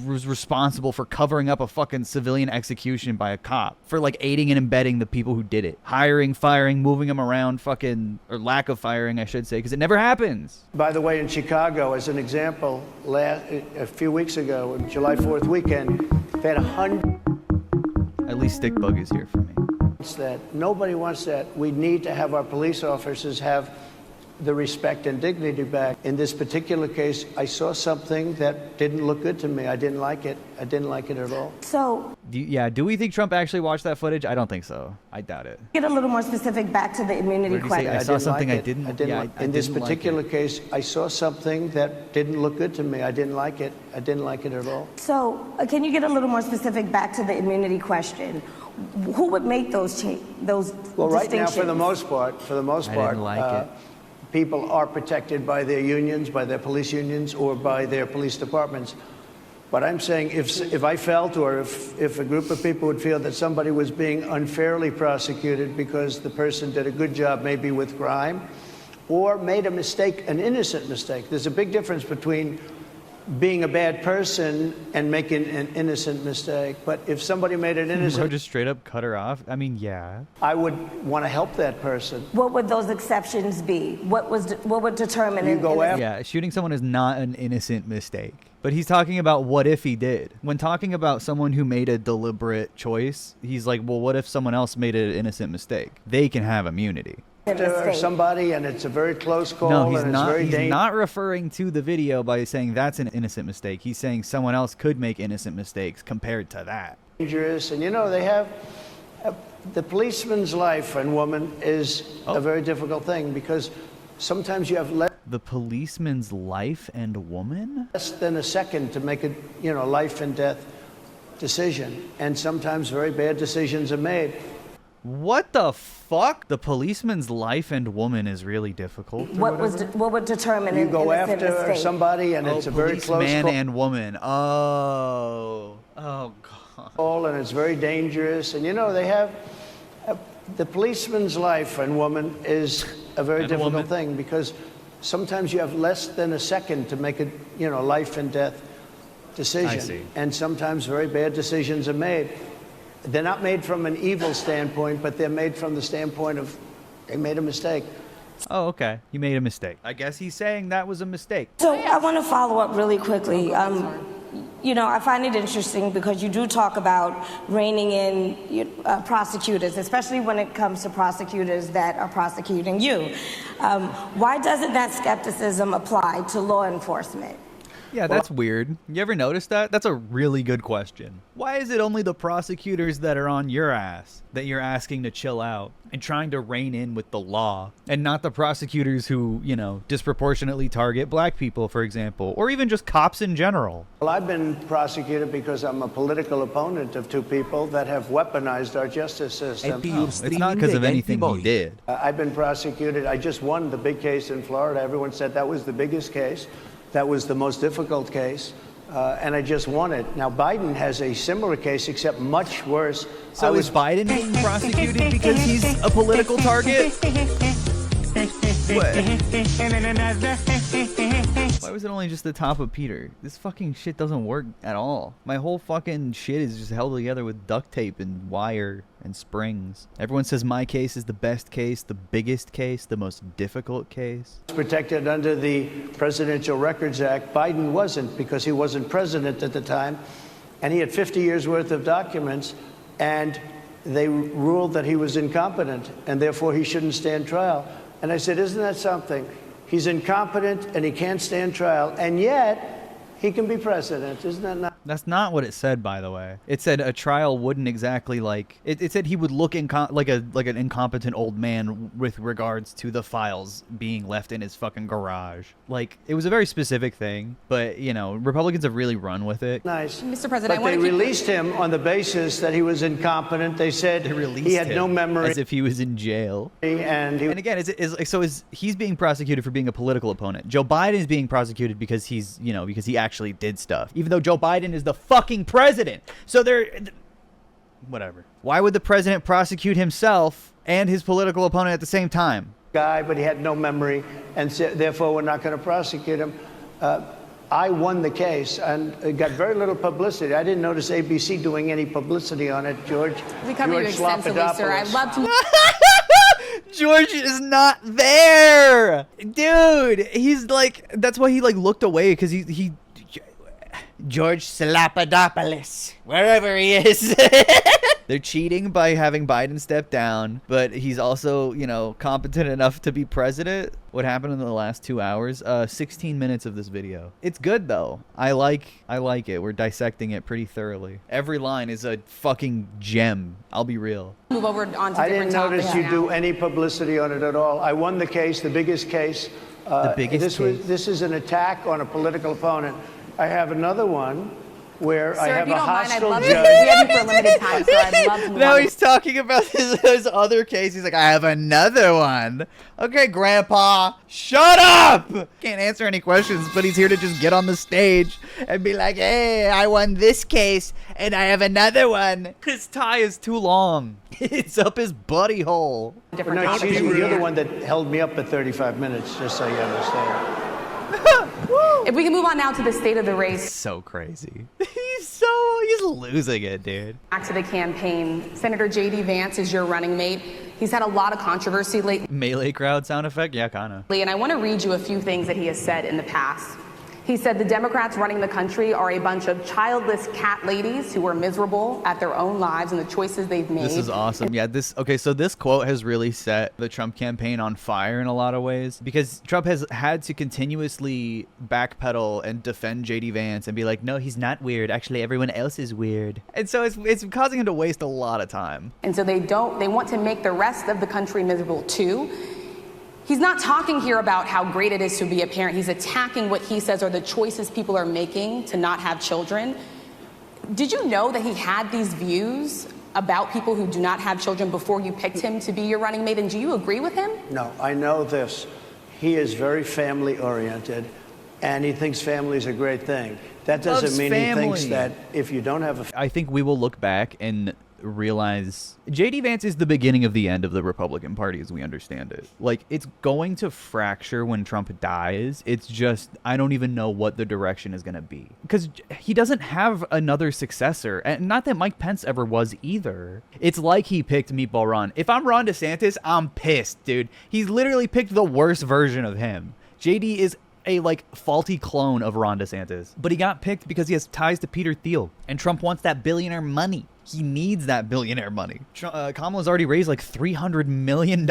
was responsible for covering up a fucking civilian execution by a cop for like aiding and abetting the people who did it. Hiring, firing, moving them around, fucking, or lack of firing, I should say, because it never happens. By the way, in Chicago, as an example, a few weeks ago, July 4th weekend, they had 100. At least Stickbug is here for me. That nobody wants that. We need to have our police officers have the respect and dignity back. In this particular case, I saw something that didn't look good to me. I didn't like it. I didn't like it at all. So, Do we think Trump actually watched that footage? I don't think so. I doubt it. get a little more specific back to the immunity What did he say? question. I saw something I didn't. In this particular case, I saw something that didn't look good to me. I didn't like it. I didn't like it at all. So, can you get a little more specific back to the immunity question? Who would make those Well, right now, distinctions? for the most part, I didn't like it. people are protected by their unions, by their police unions, or by their police departments. But I'm saying if I felt, or if a group of people would feel that somebody was being unfairly prosecuted because the person did a good job maybe with crime, or made a mistake, an innocent mistake. There's a big difference between being a bad person and making an innocent mistake. But if somebody made an Bro, innocent, just straight up cut her off. I mean, yeah. I would want to help that person. What would those exceptions be? What would determine You an go innocent- after. Yeah, shooting someone is not an innocent mistake. But he's talking about what if he did. When talking about someone who made a deliberate choice, he's like, well, what if someone else made an innocent mistake? They can have immunity. To somebody, and it's a very close call, No, he's and it's not. very He's dangerous. not referring to the video by saying that's an innocent mistake. He's saying someone else could make innocent mistakes compared to that. Dangerous, and you know they have the policeman's life and woman is a very difficult thing because sometimes you have less The policeman's life and woman? than a second to make a life and death decision, and sometimes very bad decisions are made. What the fuck? The policeman's life and woman is really difficult. or What whatever? what would determine You an go innocent after mistake? somebody, and it's a very close policeman call. and woman. Oh god. And it's very dangerous. And you know, they have the policeman's life and woman is a very And a difficult woman. thing because sometimes you have less than a second to make a life and death decision. I see. And sometimes very bad decisions are made. They're not made from an evil standpoint, but they're made from the standpoint of they made a mistake. Oh, okay. You made a mistake. I guess he's saying that was a mistake. So I want to follow up really quickly. I find it interesting because you do talk about reining in prosecutors, especially when it comes to prosecutors that are prosecuting you. Why doesn't that skepticism apply to law enforcement? Yeah, that's weird. You ever notice that? That's a really good question. Why is it only the prosecutors that are on your ass that you're asking to chill out and trying to rein in with the law, and not the prosecutors who, disproportionately target black people, for example, or even just cops in general? Well, I've been prosecuted because I'm a political opponent of two people that have weaponized our justice system. It's not because of anything he did. I've been prosecuted. I just won the big case in Florida. Everyone said that was the biggest case. That was the most difficult case. And I just won it. Now, Biden has a similar case, except much worse. So is Biden being prosecuted because he's a political target? What? Why was it only just the top of Peter? This fucking shit doesn't work at all. My whole fucking shit is just held together with duct tape and wire and springs. Everyone says my case is the best case, the biggest case, the most difficult case. protected under the Presidential Records Act. Biden wasn't because he wasn't president at the time. And he had 50 years worth of documents. And they ruled that he was incompetent and therefore he shouldn't stand trial. And I said, isn't that something? He's incompetent and he can't stand trial, and yet he can be president. Isn't that not? That's not what it said, by the way. It said a trial wouldn't exactly it said he would look like an incompetent old man with regards to the files being left in his fucking garage. Like, it was a very specific thing, but Republicans have really run with it. Nice. Mr. President, but I they wanna keep- released him on the basis that he was incompetent. They said he had no him memory as if he was in jail. and he And again, is he's being prosecuted for being a political opponent. Joe Biden is being prosecuted because because he actually did stuff, even though Joe Biden is the fucking president. So whatever. Why would the president prosecute himself and his political opponent at the same time? guy, but he had no memory, and so, therefore we're not going to prosecute him. I won the case, and it got very little publicity. I didn't notice ABC doing any publicity on it, George. We covered you extensively, sir. I'd love to. George is not there, dude. He's like, that's why he like looked away, because he George Salapadopoulos, wherever he is. They're cheating by having Biden step down, but he's also, you know, competent enough to be president. What happened in the last 2 hours? 16 minutes of this video. It's good though. I like it. We're dissecting it pretty thoroughly. Every line is a fucking gem. I'll be real. Move over on to I different didn't notice topics you now. do any publicity on it at all. I won the case, the biggest case. The biggest case. This is an attack on a political opponent. I have another one where I Sir, have if you a don't mind, I'd hostile love to. judge. We have you for a limited time, so I'd love to move Now on. he's talking about his other case. He's like, I have another one. Okay, Grandpa, shut up. Can't answer any questions, but he's here to just get on the stage and be like, hey, I won this case and I have another one. His tie is too long. It's up his buddy hole. Different No, topics. excuse me, you're the one that held me up at 35 minutes, just so you understand. If we can move on now to the state of the race. So crazy. He's losing it, dude. Back to the campaign. Senator J.D. Vance is your running mate. He's had a lot of controversy lately, Melee crowd sound effect? Yeah, kinda. and I want to read you a few things that he has said in the past. He said the Democrats running the country are a bunch of childless cat ladies who are miserable at their own lives and the choices they've made. This is awesome. Yeah, so this quote has really set the Trump campaign on fire in a lot of ways, because Trump has had to continuously backpedal and defend JD Vance and be like, no, he's not weird. Actually, everyone else is weird. And so it's causing him to waste a lot of time. And so they want to make the rest of the country miserable too. He's not talking here about how great it is to be a parent. He's attacking what he says are the choices people are making to not have children. Did you know that he had these views about people who do not have children before you picked him to be your running mate? And do you agree with him? No, I know this. He is very family oriented, and he thinks family is a great thing. That doesn't Loves mean he thinks family. that if you don't have a I think we will look back and realize JD Vance is the beginning of the end of the Republican Party as we understand it. Like, it's going to fracture when Trump dies. It's just, I don't even know what the direction is going to be, because he doesn't have another successor, and not that Mike Pence ever was either. It's like he picked Meatball Ron. If I'm Ron DeSantis, I'm pissed, dude. He's literally picked the worst version of him. JD is a like faulty clone of Ron DeSantis, but he got picked because he has ties to Peter Thiel, and Trump wants that billionaire money. He needs that billionaire money. Kamala's already raised like $300 million.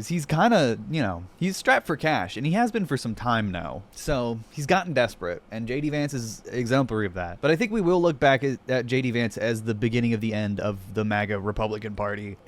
He's kind of, you know, he's strapped for cash, and he has been for some time now. So he's gotten desperate, and JD Vance is exemplary of that. But I think we will look back at JD Vance as the beginning of the end of the MAGA Republican Party.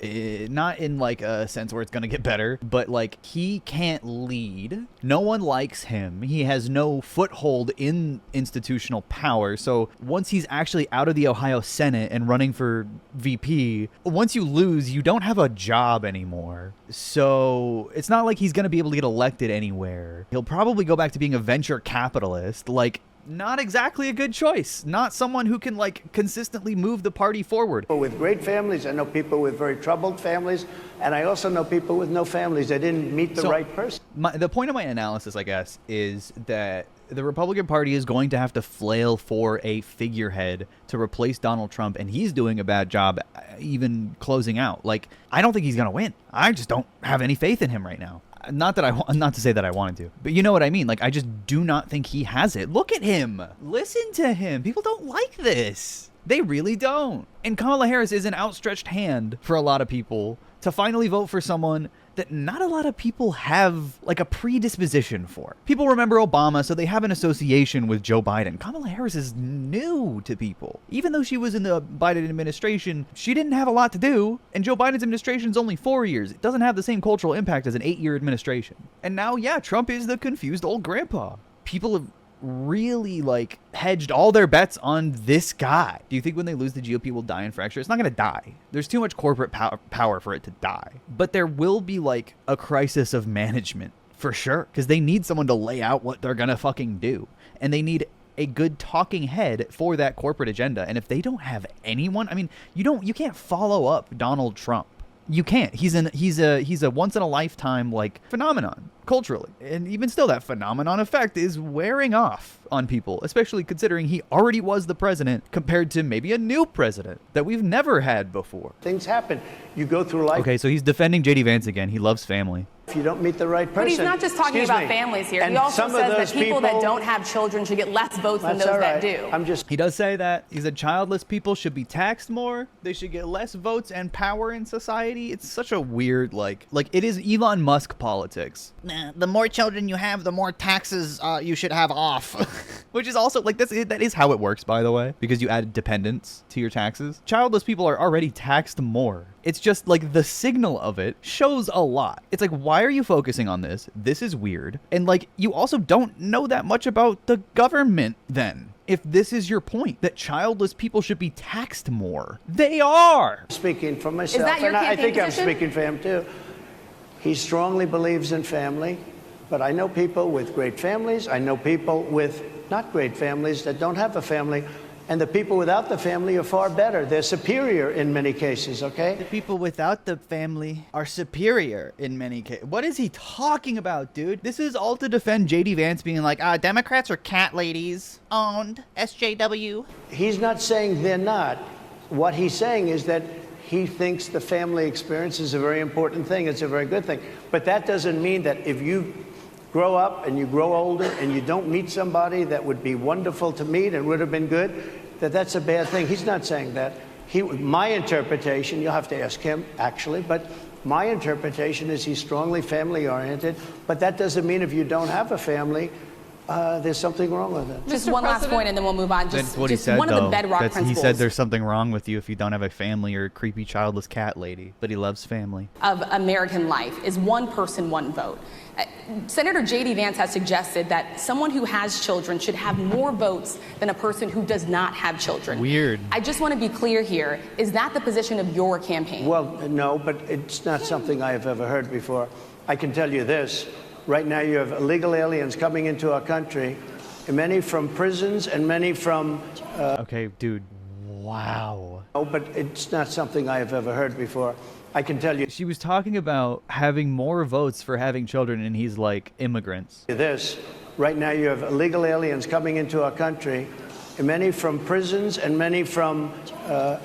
Not in like a sense where it's going to get better, but like, he can't lead. No one likes him. He has no foothold in institutional power. So once he's actually out of the Ohio Senate and running for VP, once you lose, you don't have a job anymore. So it's not like he's going to be able to get elected anywhere. He'll probably go back to being a venture capitalist. Like, not exactly a good choice. Not someone who can like consistently move the party forward. people with great families. I know people with very troubled families, and I also know people with no families. They didn't meet the right person. The point of my analysis, I guess, is that the Republican Party is going to have to flail for a figurehead to replace Donald Trump, and he's doing a bad job even closing out. Like, I don't think he's going to win. I just don't have any faith in him right now. Not to say that I wanted to, but you know what I mean? Like, I just do not think he has it. Look at him. Listen to him. People don't like this. They really don't. And Kamala Harris is an outstretched hand for a lot of people to finally vote for someone that not a lot of people have like a predisposition for. People remember Obama, so they have an association with Joe Biden. Kamala Harris is new to people. Even though she was in the Biden administration, she didn't have a lot to do, and Joe Biden's administration is only 4 years. It doesn't have the same cultural impact as an 8-year administration. And now, yeah, Trump is the confused old grandpa. People have really like hedged all their bets on this guy. Do you think when they lose the GOP will die in fracture? It's not going to die. There's too much corporate power for it to die. But there will be like a crisis of management for sure, because they need someone to lay out what they're going to fucking do. And they need a good talking head for that corporate agenda. And if they don't have anyone, I mean, you can't follow up Donald Trump. You can't. He's a once in a lifetime like phenomenon culturally. And even still, that phenomenon effect is wearing off on people, especially considering he already was the president compared to maybe a new president that we've never had before. Things happen. You go through life. Okay, so he's defending J.D. Vance again. He loves family. If you don't meet the right person. But he's not just talking Excuse about me. families here. And He also some of says that those people that don't have children should get less votes than That's those all right. that do. He does say that. He said childless people should be taxed more. They should get less votes and power in society. It's such a weird, like it is Elon Musk politics. Nah, the more children you have, the more taxes you should have off. Which is also, like, that is how it works, by the way, because you add dependents to your taxes. Childless people are already taxed more. It's just, like, the signal of it shows a lot. It's like, why are you focusing on this? This is weird. And, like, you also don't know that much about the government then. If this is your point, that childless people should be taxed more. They are! Speaking for myself, that your and I campaign think position? I'm speaking for him too. He strongly believes in family, but I know people with great families. I know people with not great families that don't have a family. And the people without the family are far better. They're superior in many cases, okay? The people without the family are superior in many cases. What is he talking about, dude? This is all to defend J.D. Vance being like, Democrats are cat ladies. Owned. SJW. He's not saying they're not. What he's saying is that he thinks the family experience is a very important thing. It's a very good thing. But that doesn't mean that if you grow up and you grow older and you don't meet somebody that would be wonderful to meet and would have been good, that's a bad thing. He's not saying that. My interpretation, you'll have to ask him actually, but my interpretation is he's strongly family oriented, but that doesn't mean if you don't have a family, there's something wrong with it. Just Mr. one last President? point, and then we'll move on. That's what he said, one though. of the bedrock He principles said there's something wrong with you if you don't have a family or a creepy childless cat lady, but he loves family. of American life is one person, one vote. Senator J.D. Vance has suggested that someone who has children should have more votes than a person who does not have children. Weird. I just want to be clear here. Is that the position of your campaign? Well, no, but it's not something I have ever heard before. I can tell you this. Right now you have illegal aliens coming into our country, many from prisons and many from... Okay, dude. Wow. No, but it's not something I have ever heard before. I can tell you She was talking about having more votes for having children, and he's like, immigrants. this. Right now you have illegal aliens coming into our country, many from prisons and many from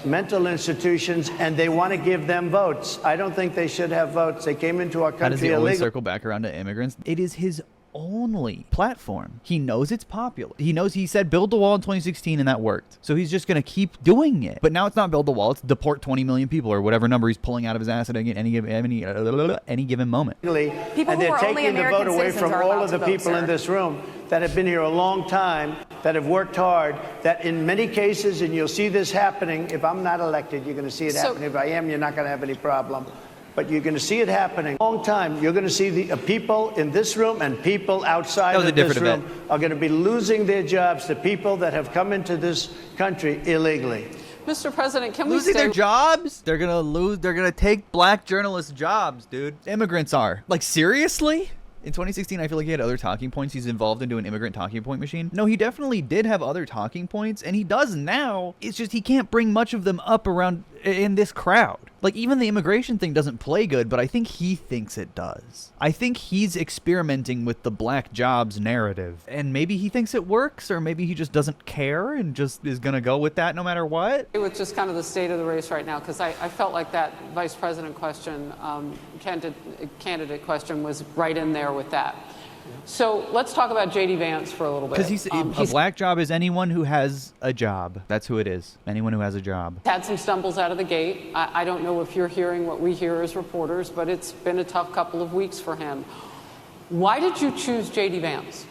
mental institutions, and they want to give them votes. I don't think they should have votes. They came into our How does country he always illegally. circle back around to immigrants? It is his only platform. He knows it's popular. He knows he said build the wall in 2016 and that worked. So he's just going to keep doing it. But now it's not build the wall, it's deport 20 million people or whatever number he's pulling out of his ass at any given moment. People And who they're are only taking the vote American away citizens from are all allowed of the to vote, people in sir. this room that have been here a long time, that have worked hard, that in many cases, and you'll see this happening, if I'm not elected, you're going to see it So- happening. If I am, you're not going to have any problem. But you're going to see it happening. Long time, you're going to see the people in this room and people outside That was a of this different room are going to be losing their jobs, the people that have come into this country illegally. Mr. President, can we Losing stay... their jobs? They're gonna take black journalists' jobs, dude. Immigrants are. Like, seriously? In 2016, I feel like he had other talking points. He's involved into an immigrant talking point machine. No, he definitely did have other talking points, and he does now. It's just he can't bring much of them up around in this crowd. Like, even the immigration thing doesn't play good, but I think he thinks it does. I think he's experimenting with the black jobs narrative, and maybe he thinks it works, or maybe he just doesn't care and just is gonna go with that no matter what. with just kind of the state of the race right now, because I felt like that vice president question, candidate question was right in there with that. So let's talk about J.D. Vance for a little bit. Because a black job is anyone who has a job. That's who it is. Anyone who has a job. had some stumbles out of the gate. I don't know if you're hearing what we hear as reporters, but it's been a tough couple of weeks for him. Why did you choose J.D. Vance?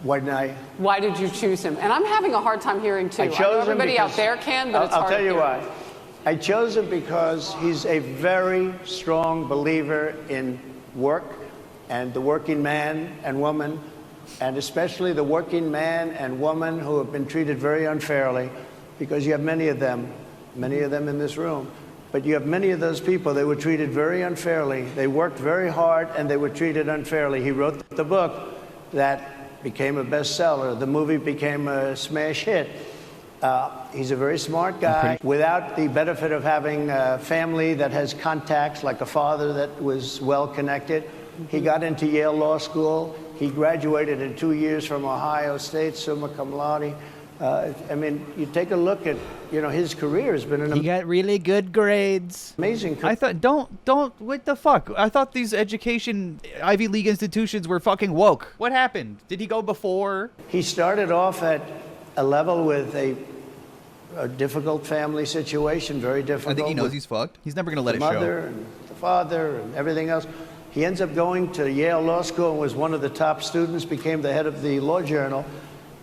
Why didn't I? Why did you choose him? And I'm having a hard time hearing too. I know chose him everybody out because- there can, but it's I'll hard tell to you hear. why. I chose him because he's a very strong believer in work and the working man and woman, and especially the working man and woman who have been treated very unfairly, because you have many of them in this room. But you have many of those people, they were treated very unfairly. They worked very hard and they were treated unfairly. He wrote the book that became a bestseller. The movie became a smash hit. He's a very smart guy without the benefit of having a family that has contacts, like a father that was well connected. He got into Yale Law School. He graduated in 2 years from Ohio State, summa cum laude. I mean, you take a look at, his career has been He got really good grades. amazing career. I thought, don't, what the fuck? I thought these education, Ivy League institutions were fucking woke. What happened? Did he go before? He started off at a level with a difficult family situation, very difficult. I think he knows with he's fucked. He's never going to let the it show. mother and the father and everything else. He ends up going to Yale Law School and was one of the top students, became the head of the Law Journal.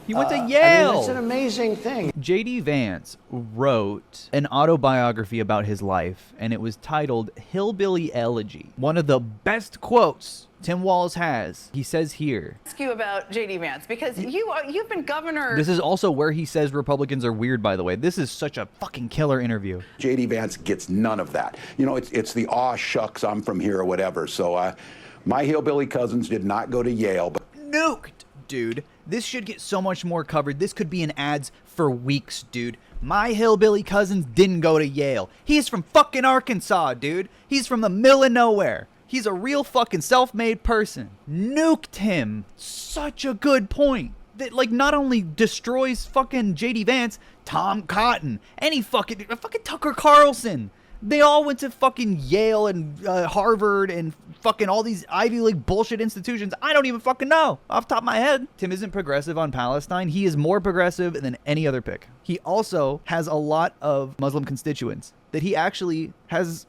He went to I Yale. mean, it's an amazing thing. J.D. Vance wrote an autobiography about his life, and it was titled Hillbilly Elegy. One of the best quotes Tim Walz has. He says here. Ask you about J.D. Vance because you've been governor. This is also where he says Republicans are weird, by the way. This is such a fucking killer interview. J.D. Vance gets none of that. It's the aw shucks, I'm from here or whatever. So my hillbilly cousins did not go to Yale. But Nuked, dude. This should get so much more covered. This could be in ads for weeks, dude. My hillbilly cousins didn't go to Yale. He's from fucking Arkansas, dude. He's from the middle of nowhere. He's a real fucking self-made person. Nuked him. Such a good point. That, not only destroys fucking J.D. Vance, Tom Cotton, any fucking Tucker Carlson. They all went to fucking Yale and Harvard and fucking all these Ivy League bullshit institutions. I don't even fucking know off the top of my head. Tim isn't progressive on Palestine. He is more progressive than any other pick. He also has a lot of Muslim constituents that he actually has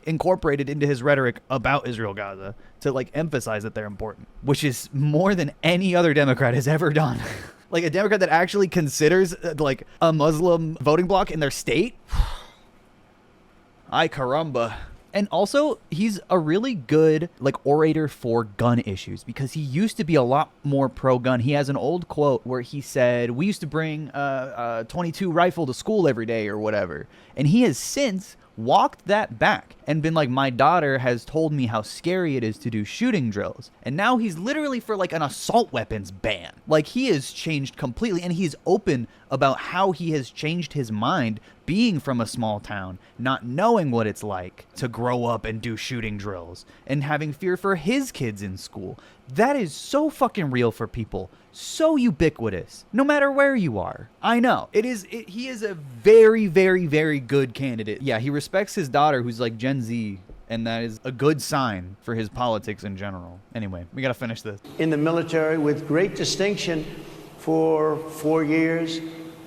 incorporated into his rhetoric about Israel Gaza to emphasize that they're important, which is more than any other Democrat has ever done. A Democrat that actually considers a Muslim voting bloc in their state. Ay caramba. And also, he's a really good orator for gun issues because he used to be a lot more pro-gun. He has an old quote where he said, "We used to bring a 22 rifle to school every day," or whatever. And he has since walked that back and been like, my daughter has told me how scary it is to do shooting drills. And now he's literally for an assault weapons ban. He has changed completely, and he's open about how he has changed his mind being from a small town, not knowing what it's like to grow up and do shooting drills and having fear for his kids in school. That is so fucking real for people. So ubiquitous, no matter where you are. I know he is a very, very, very good candidate. Yeah, he respects his daughter, who's Gen Z, and that is a good sign for his politics in general. Anyway, we gotta finish this. In the military with great distinction for 4 years,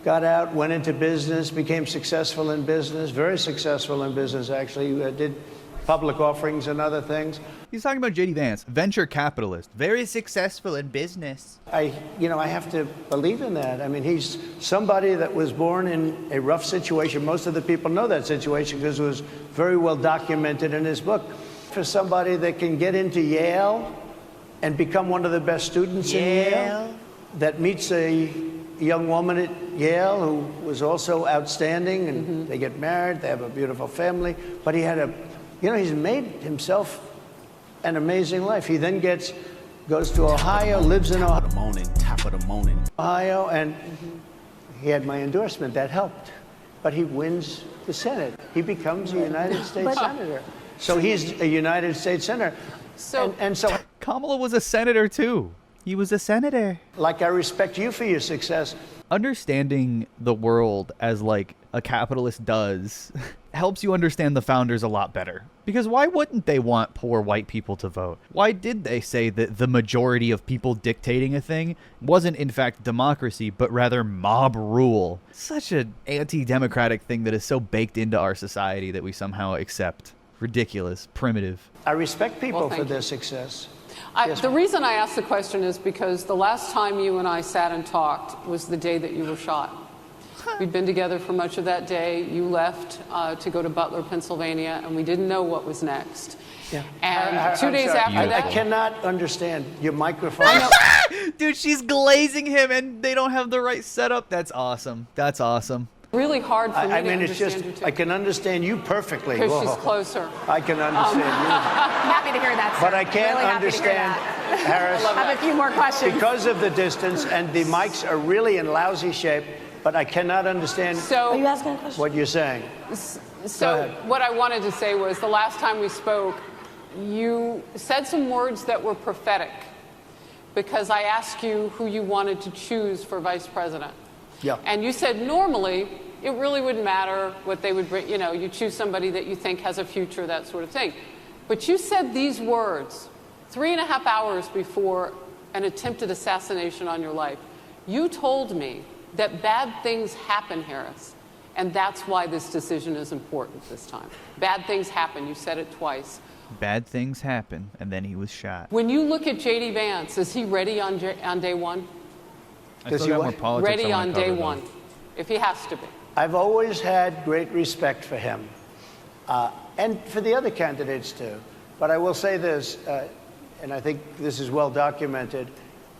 got out, went into business, became successful in business, very successful in business actually, did public offerings and other things. He's talking about J.D. Vance, venture capitalist, very successful in business. I have to believe in that. I mean, he's somebody that was born in a rough situation. Most of the people know that situation because it was very well documented in his book. For somebody that can get into Yale and become one of the best students in Yale, that meets a young woman at Yale who was also outstanding, and they get married, they have a beautiful family, but he had he's made himself an amazing life. He then goes to Ohio, lives in Ohio. Top of the morning. Ohio, and he had my endorsement. That helped. But he wins the Senate. He becomes a United States Senator. So he's a United States Senator. So Kamala was a senator too. He was a senator. I respect you for your success. Understanding the world as a capitalist does helps you understand the founders a lot better. Because why wouldn't they want poor white people to vote? Why did they say that the majority of people dictating a thing wasn't in fact democracy, but rather mob rule? Such an anti-democratic thing that is so baked into our society that we somehow accept. Ridiculous, primitive. I respect people for their success. The reason I asked the question is because the last time you and I sat and talked was the day that you were shot. We'd been together for much of that day. You left to go to Butler, Pennsylvania, and we didn't know what was next. Yeah. And 2 days after that... I cannot understand your microphone. Dude, she's glazing him and they don't have the right setup. That's awesome. That's awesome. Really hard for me to understand it's just, you, too. I can understand you perfectly. Because she's closer. I can understand you. Happy to hear that, sir. But I can't Really happy to hear understand, that. Harris. I have a few more questions. Because of the distance, and the mics are really in lousy shape, but I cannot understand Are you asking a question? what you're saying. So ahead. what I wanted to say was the last time we spoke, you said some words that were prophetic because I asked you who you wanted to choose for vice president. Yeah. And you said normally it really wouldn't matter what they would bring, you choose somebody that you think has a future, that sort of thing. But you said these words 3.5 hours before an attempted assassination on your life. You told me that bad things happen, Harris, and that's why this decision is important this time. Bad things happen. You said it twice. Bad things happen, and then he was shot. When you look at J.D. Vance, is he ready on day one? I Does still he got more what? politics Ready I wanna on day cover, though. one, if he has to be. I've always had great respect for him, and for the other candidates too. But I will say this, and I think this is well documented.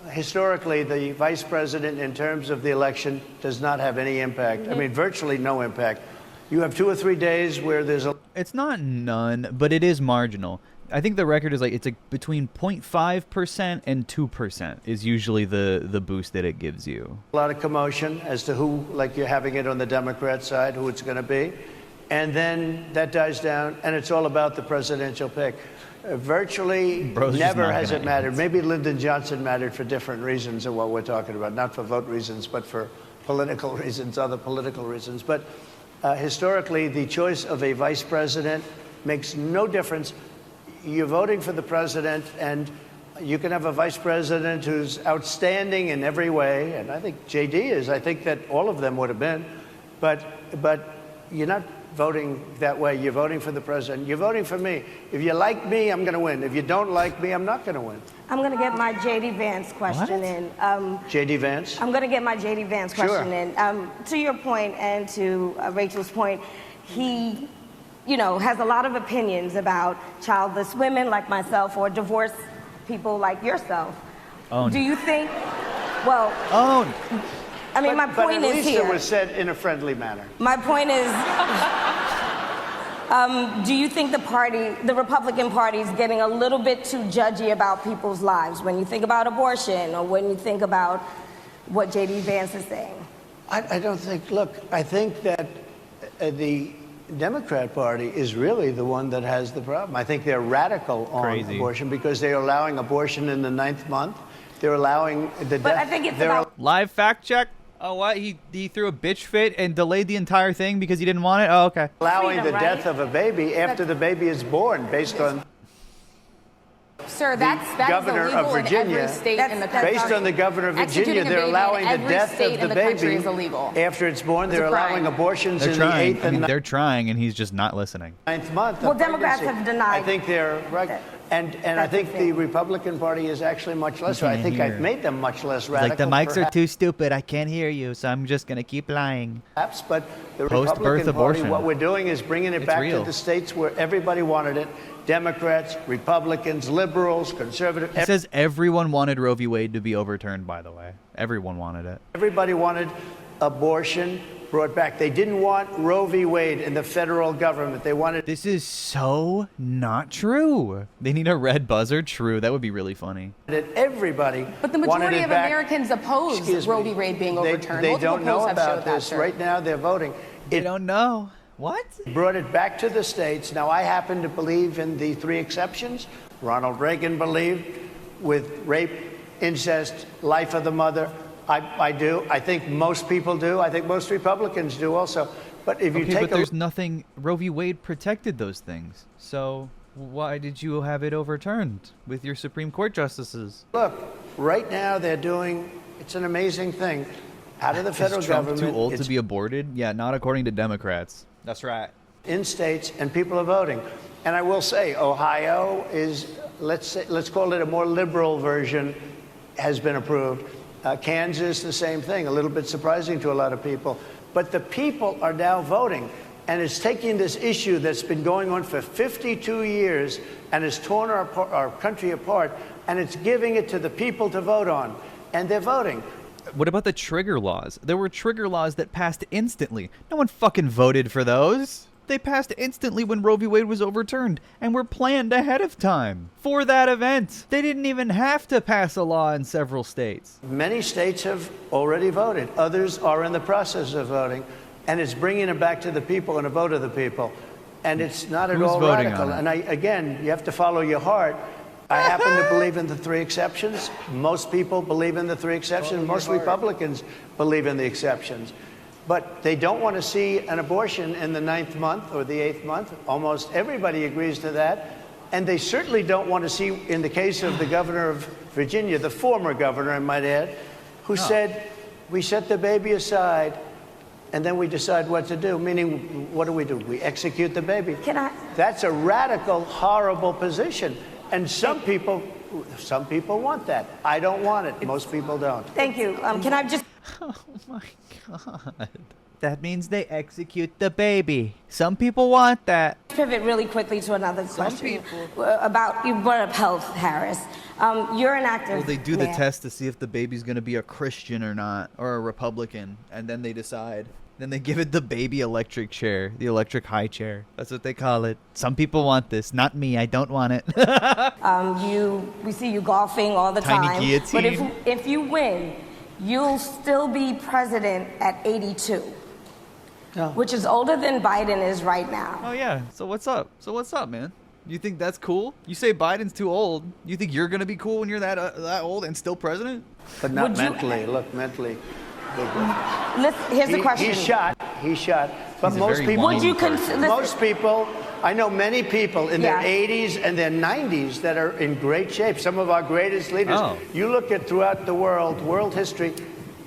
Historically, the vice president, in terms of the election, does not have any impact. I mean, virtually no impact. You have 2 or 3 days where there's a It's not none, but it is marginal. I think the record is it's between 0.5% and 2% is usually the boost that it gives you. lot of commotion as to who, like you're having it on the Democrat side, who it's going to be. And then that dies down, and it's all about the presidential pick. Virtually Bro's just never not has gonna it mattered. answer. Maybe Lyndon Johnson mattered for different reasons of what we're talking about, not for vote reasons, but for political reasons, other political reasons. But historically, the choice of a vice president makes no difference. You're voting for the president, and you can have a vice president who's outstanding in every way, and I think JD is. I think that all of them would have been, but you're not voting that way. You're voting for the president. You're voting for me. If you like me, I'm going to win. If you don't like me, I'm not going to win. I'm going to get my J.D. Vance question in. JD Vance? I'm going to get my J.D. Vance question in. To your point and to Rachel's point, he, has a lot of opinions about childless women like myself or divorced people like yourself. Oh, Do no. you think, well, Oh, I mean, my But point at is least here. it was said in a friendly manner. My point is, do you think the Republican Party is getting a little bit too judgy about people's lives when you think about abortion or when you think about what J.D. Vance is saying? I don't think, look, I think that the Democrat Party is really the one that has the problem. I think they're radical on Crazy. abortion because they're allowing abortion in the 9th month. They're allowing the But death. I think it's they're about live fact check. Oh, what? He threw a bitch fit and delayed the entire thing because he didn't want it? Oh, okay. allowing freedom, the death right? of a baby after the baby is born based on Sir, that is governor of illegal in Virginia- every state That's- in the that's- country. based on the governor of Virginia, Executing a they're baby allowing in the every death state of the in the country baby is illegal. after it's born. It's They're a crime. allowing abortions They're in the trying. 8th I mean, and they're trying, and he's just not listening. 9th month. Well, of Democrats pregnancy. have denied I think they're right. that. And I That's think the the thing. Republican Party is actually much less. I can't think hear. I've made them much less He's radical. like, the mics are perhaps, too stupid. I can't hear you, so I'm just going to keep lying. but the Post-birth Republican Party, abortion. what we're doing is bringing it It's back real. to the states where everybody wanted it. Democrats, Republicans, liberals, conservatives. It says everyone wanted Roe v. Wade to be overturned, by the way. Everyone wanted it. Everybody wanted abortion brought back. They didn't want Roe v. Wade in the federal government. They wanted This is so not true. They need a red buzzer. True. That would be really funny. it. Everybody But the wanted majority it of back. Americans oppose Excuse Roe me. v. Wade being They- overturned. They Multiple don't know polls have about showed that, this. sir. Right now, they're voting. They It don't know. What? brought it back to the states. Now, I happen to believe in the 3 exceptions. Ronald Reagan believed with rape, incest, life of the mother. I do. I think most people do. I think most Republicans do also. But if you Okay, take but a there's nothing. Roe v. Wade protected those things. So why did you have it overturned with your Supreme Court justices? look, right now they're doing, it's an amazing thing. Out of the federal Is Trump government, too old it's to be aborted? Yeah, not according to Democrats. That's right. in states, and people are voting. And I will say, Ohio is, let's call it a more liberal version, has been approved. Kansas, the same thing, a little bit surprising to a lot of people. But the people are now voting, and it's taking this issue that's been going on for 52 years and has torn our country apart, and it's giving it to the people to vote on, and they're voting. What about the trigger laws? There were trigger laws that passed instantly. No one fucking voted for those. They passed instantly when Roe v. Wade was overturned and were planned ahead of time for that event. They didn't even have to pass a law in several states. Many states have already voted. Others are in the process of voting. And it's bringing it back to the people and a vote of the people. And it's not at Who's all voting radical. on it? And again, you have to follow your heart. I happen to believe in the 3 exceptions. Most people believe in the 3 exceptions. Most Republicans believe in the exceptions. But they don't want to see an abortion in the 9th month or the 8th month. Almost everybody agrees to that. And they certainly don't want to see, in the case of the governor of Virginia, the former governor, I might add, who said, we set the baby aside and then we decide what to do. Meaning, what do? We execute the baby. That's a radical, horrible position. And some people want that. I don't want it. Most people don't. Thank you. Can I just... Oh my God. That means they execute the baby. Some people want that. pivot really quickly to another question about, you brought up health, Harris. You're an active Well, they do the man. test to see if the baby's going to be a Christian or not, or a Republican, and then they decide. Then they give it the baby electric chair, the electric high chair. That's what they call it. Some people want this, not me. I don't want it. We see you golfing all the Tiny time. guillotine. But if you win, you'll still be president at 82, which is older than Biden is right now. Oh yeah. So what's up? Man? You think that's cool? You say Biden's too old. You think you're gonna be cool when you're that old and still president? But not Would you- mentally. Look, mentally. Here's the question. He shot. But He's a most very people, whiny person. most people, I know many people in Yeah. their 80s and their 90s that are in great shape. Some of our greatest leaders. Oh. You look at throughout the world history,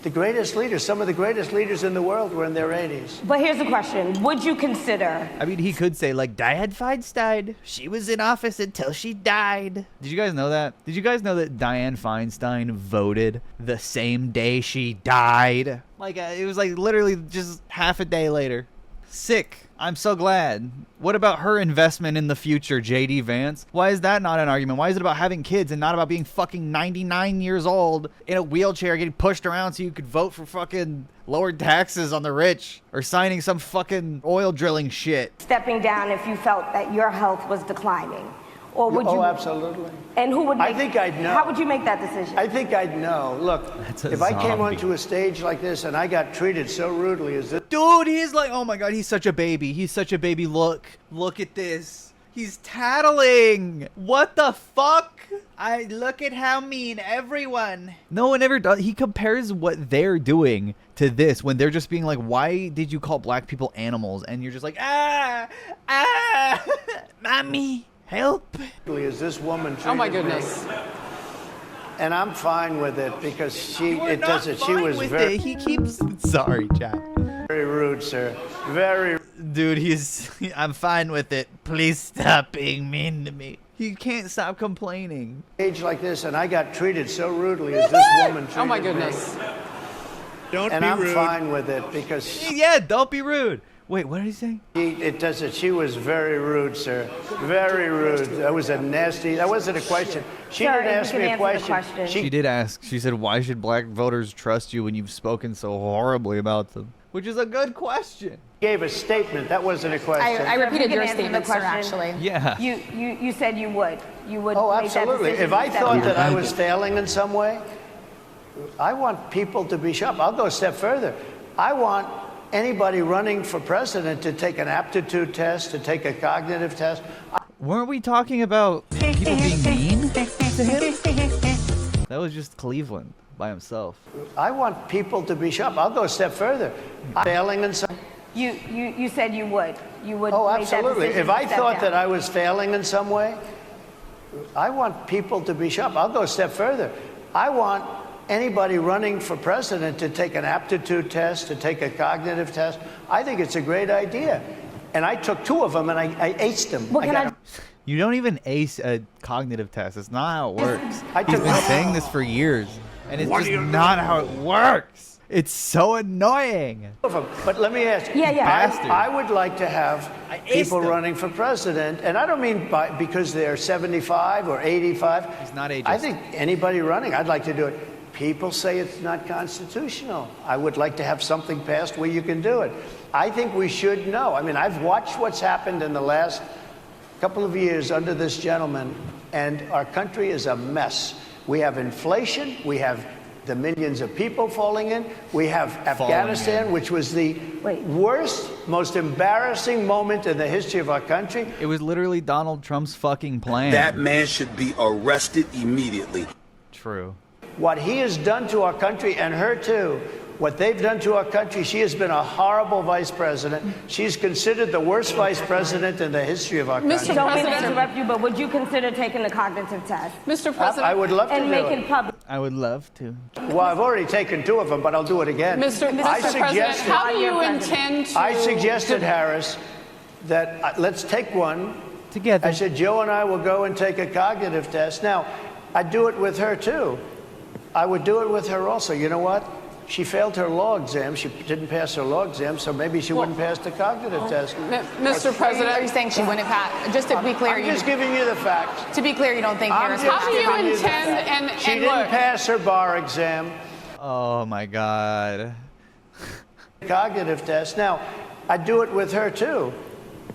the greatest leaders, some of the greatest leaders in the world were in their 80s. But here's the question. Would you consider... I mean, he could say, like, Dianne Feinstein, she was in office until she died. Did you guys know that? Did you guys know that Dianne Feinstein voted the same day she died? Like, it was, like, literally just half a day later. Sick. I'm so glad. What about her investment in the future, J.D. Vance? Why is that not an argument? Why is it about having kids and not about being fucking 99 years old in a wheelchair getting pushed around so you could vote for fucking lowered taxes on the rich or signing some fucking oil drilling shit? stepping down if you felt that your health was declining? Or would you... Oh, absolutely. And who would make... I think I'd know. How would you make that decision? I think I'd know. Look, That's a if I came zombie. onto a stage like this and I got treated so rudely as this, Dude, he's like, oh my God, he's such a baby. He's such a baby. Look at this. He's tattling. What the fuck? Look at how mean everyone. No one ever does. He compares what they're doing to this when they're just being like, why did you call black people animals? And you're just like, mommy, help. as this woman treated Oh my me. goodness. And I'm fine with it because she You're not she fine was with very, it. He keeps. Sorry, chat. very rude, sir. Very. Dude, I'm fine with it. Please stop being mean to me. He can't stop complaining. Age like this, and I got treated so rudely as this woman treated Oh my me. goodness. And I'm fine with it because Yeah, don't be rude. Wait, what did he say? she was very rude, sir. Very rude. That was a nasty. That wasn't a question. She Sir, didn't if ask you me can a answer the question. question. She did ask. She said, why should black voters trust you when you've spoken so horribly about them? Which is a good question. gave a statement. That wasn't a question. I repeated you your can answer the statement, sir, question. actually. Yeah. You said you would. You would Oh, make that absolutely. decision If I to step thought down. that I was failing in some way, I want people to be sharp. I'll go a step further. I want anybody running for president to take an aptitude test, to take a cognitive test. Weren't we talking about people being mean to him? That was just Cleveland by himself. I want people to be sharp. I'll go a step further. I'm failing in some. You said you would. You would Oh, make that absolutely. decision If to I step thought down. that I was failing in some way, I want people to be sharp. I'll go a step further. I want anybody running for president to take an aptitude test, to take a cognitive test. I think it's a great idea. And I took 2 of them and I aced them. What can got- You don't even ace a cognitive test. It's not how it works. I He's took- been saying this for years, and it's just not how it works. It's so annoying. But let me ask you. Yeah, yeah. Bastard. I would like to have aced people them. running for president, and I don't mean because they're 75 or 85. He's not ageist. I think anybody running, I'd like to do it. People say it's not constitutional. I would like to have something passed where you can do it. I think we should know. I mean, I've watched what's happened in the last couple of years under this gentleman, and our country is a mess. We have inflation. We have the millions of people falling in. We have Afghanistan, which was the worst, most embarrassing moment in the history of our country. It was literally Donald Trump's fucking plan. That man should be arrested immediately. True. What he has done to our country, and her too, what they've done to our country, she has been a horrible vice president. She's considered the worst vice president in the history of our country. Don't mean to interrupt you, but would you consider taking the cognitive test? Mr. President, I would love to and do make it. it public. I would love to. Well, I've already taken 2 of them, but I'll do it again. Mr. President, how do you intend to... I suggested, Harris, that let's take one. Together. I said, Joe and I will go and take a cognitive test. Now, I'd do it with her, too. I would do it with her also. You know what? She failed her law exam. She didn't pass her law exam, so maybe she wouldn't pass the cognitive test. Mr. President, Are you saying she wouldn't pass? Just to be clear, I'm just giving you the facts. to be clear, you don't think I'm Harris just how do you giving the intend, facts. She and didn't look, pass her bar exam. Oh my God. Cognitive test. Now, I'd do it with her, too.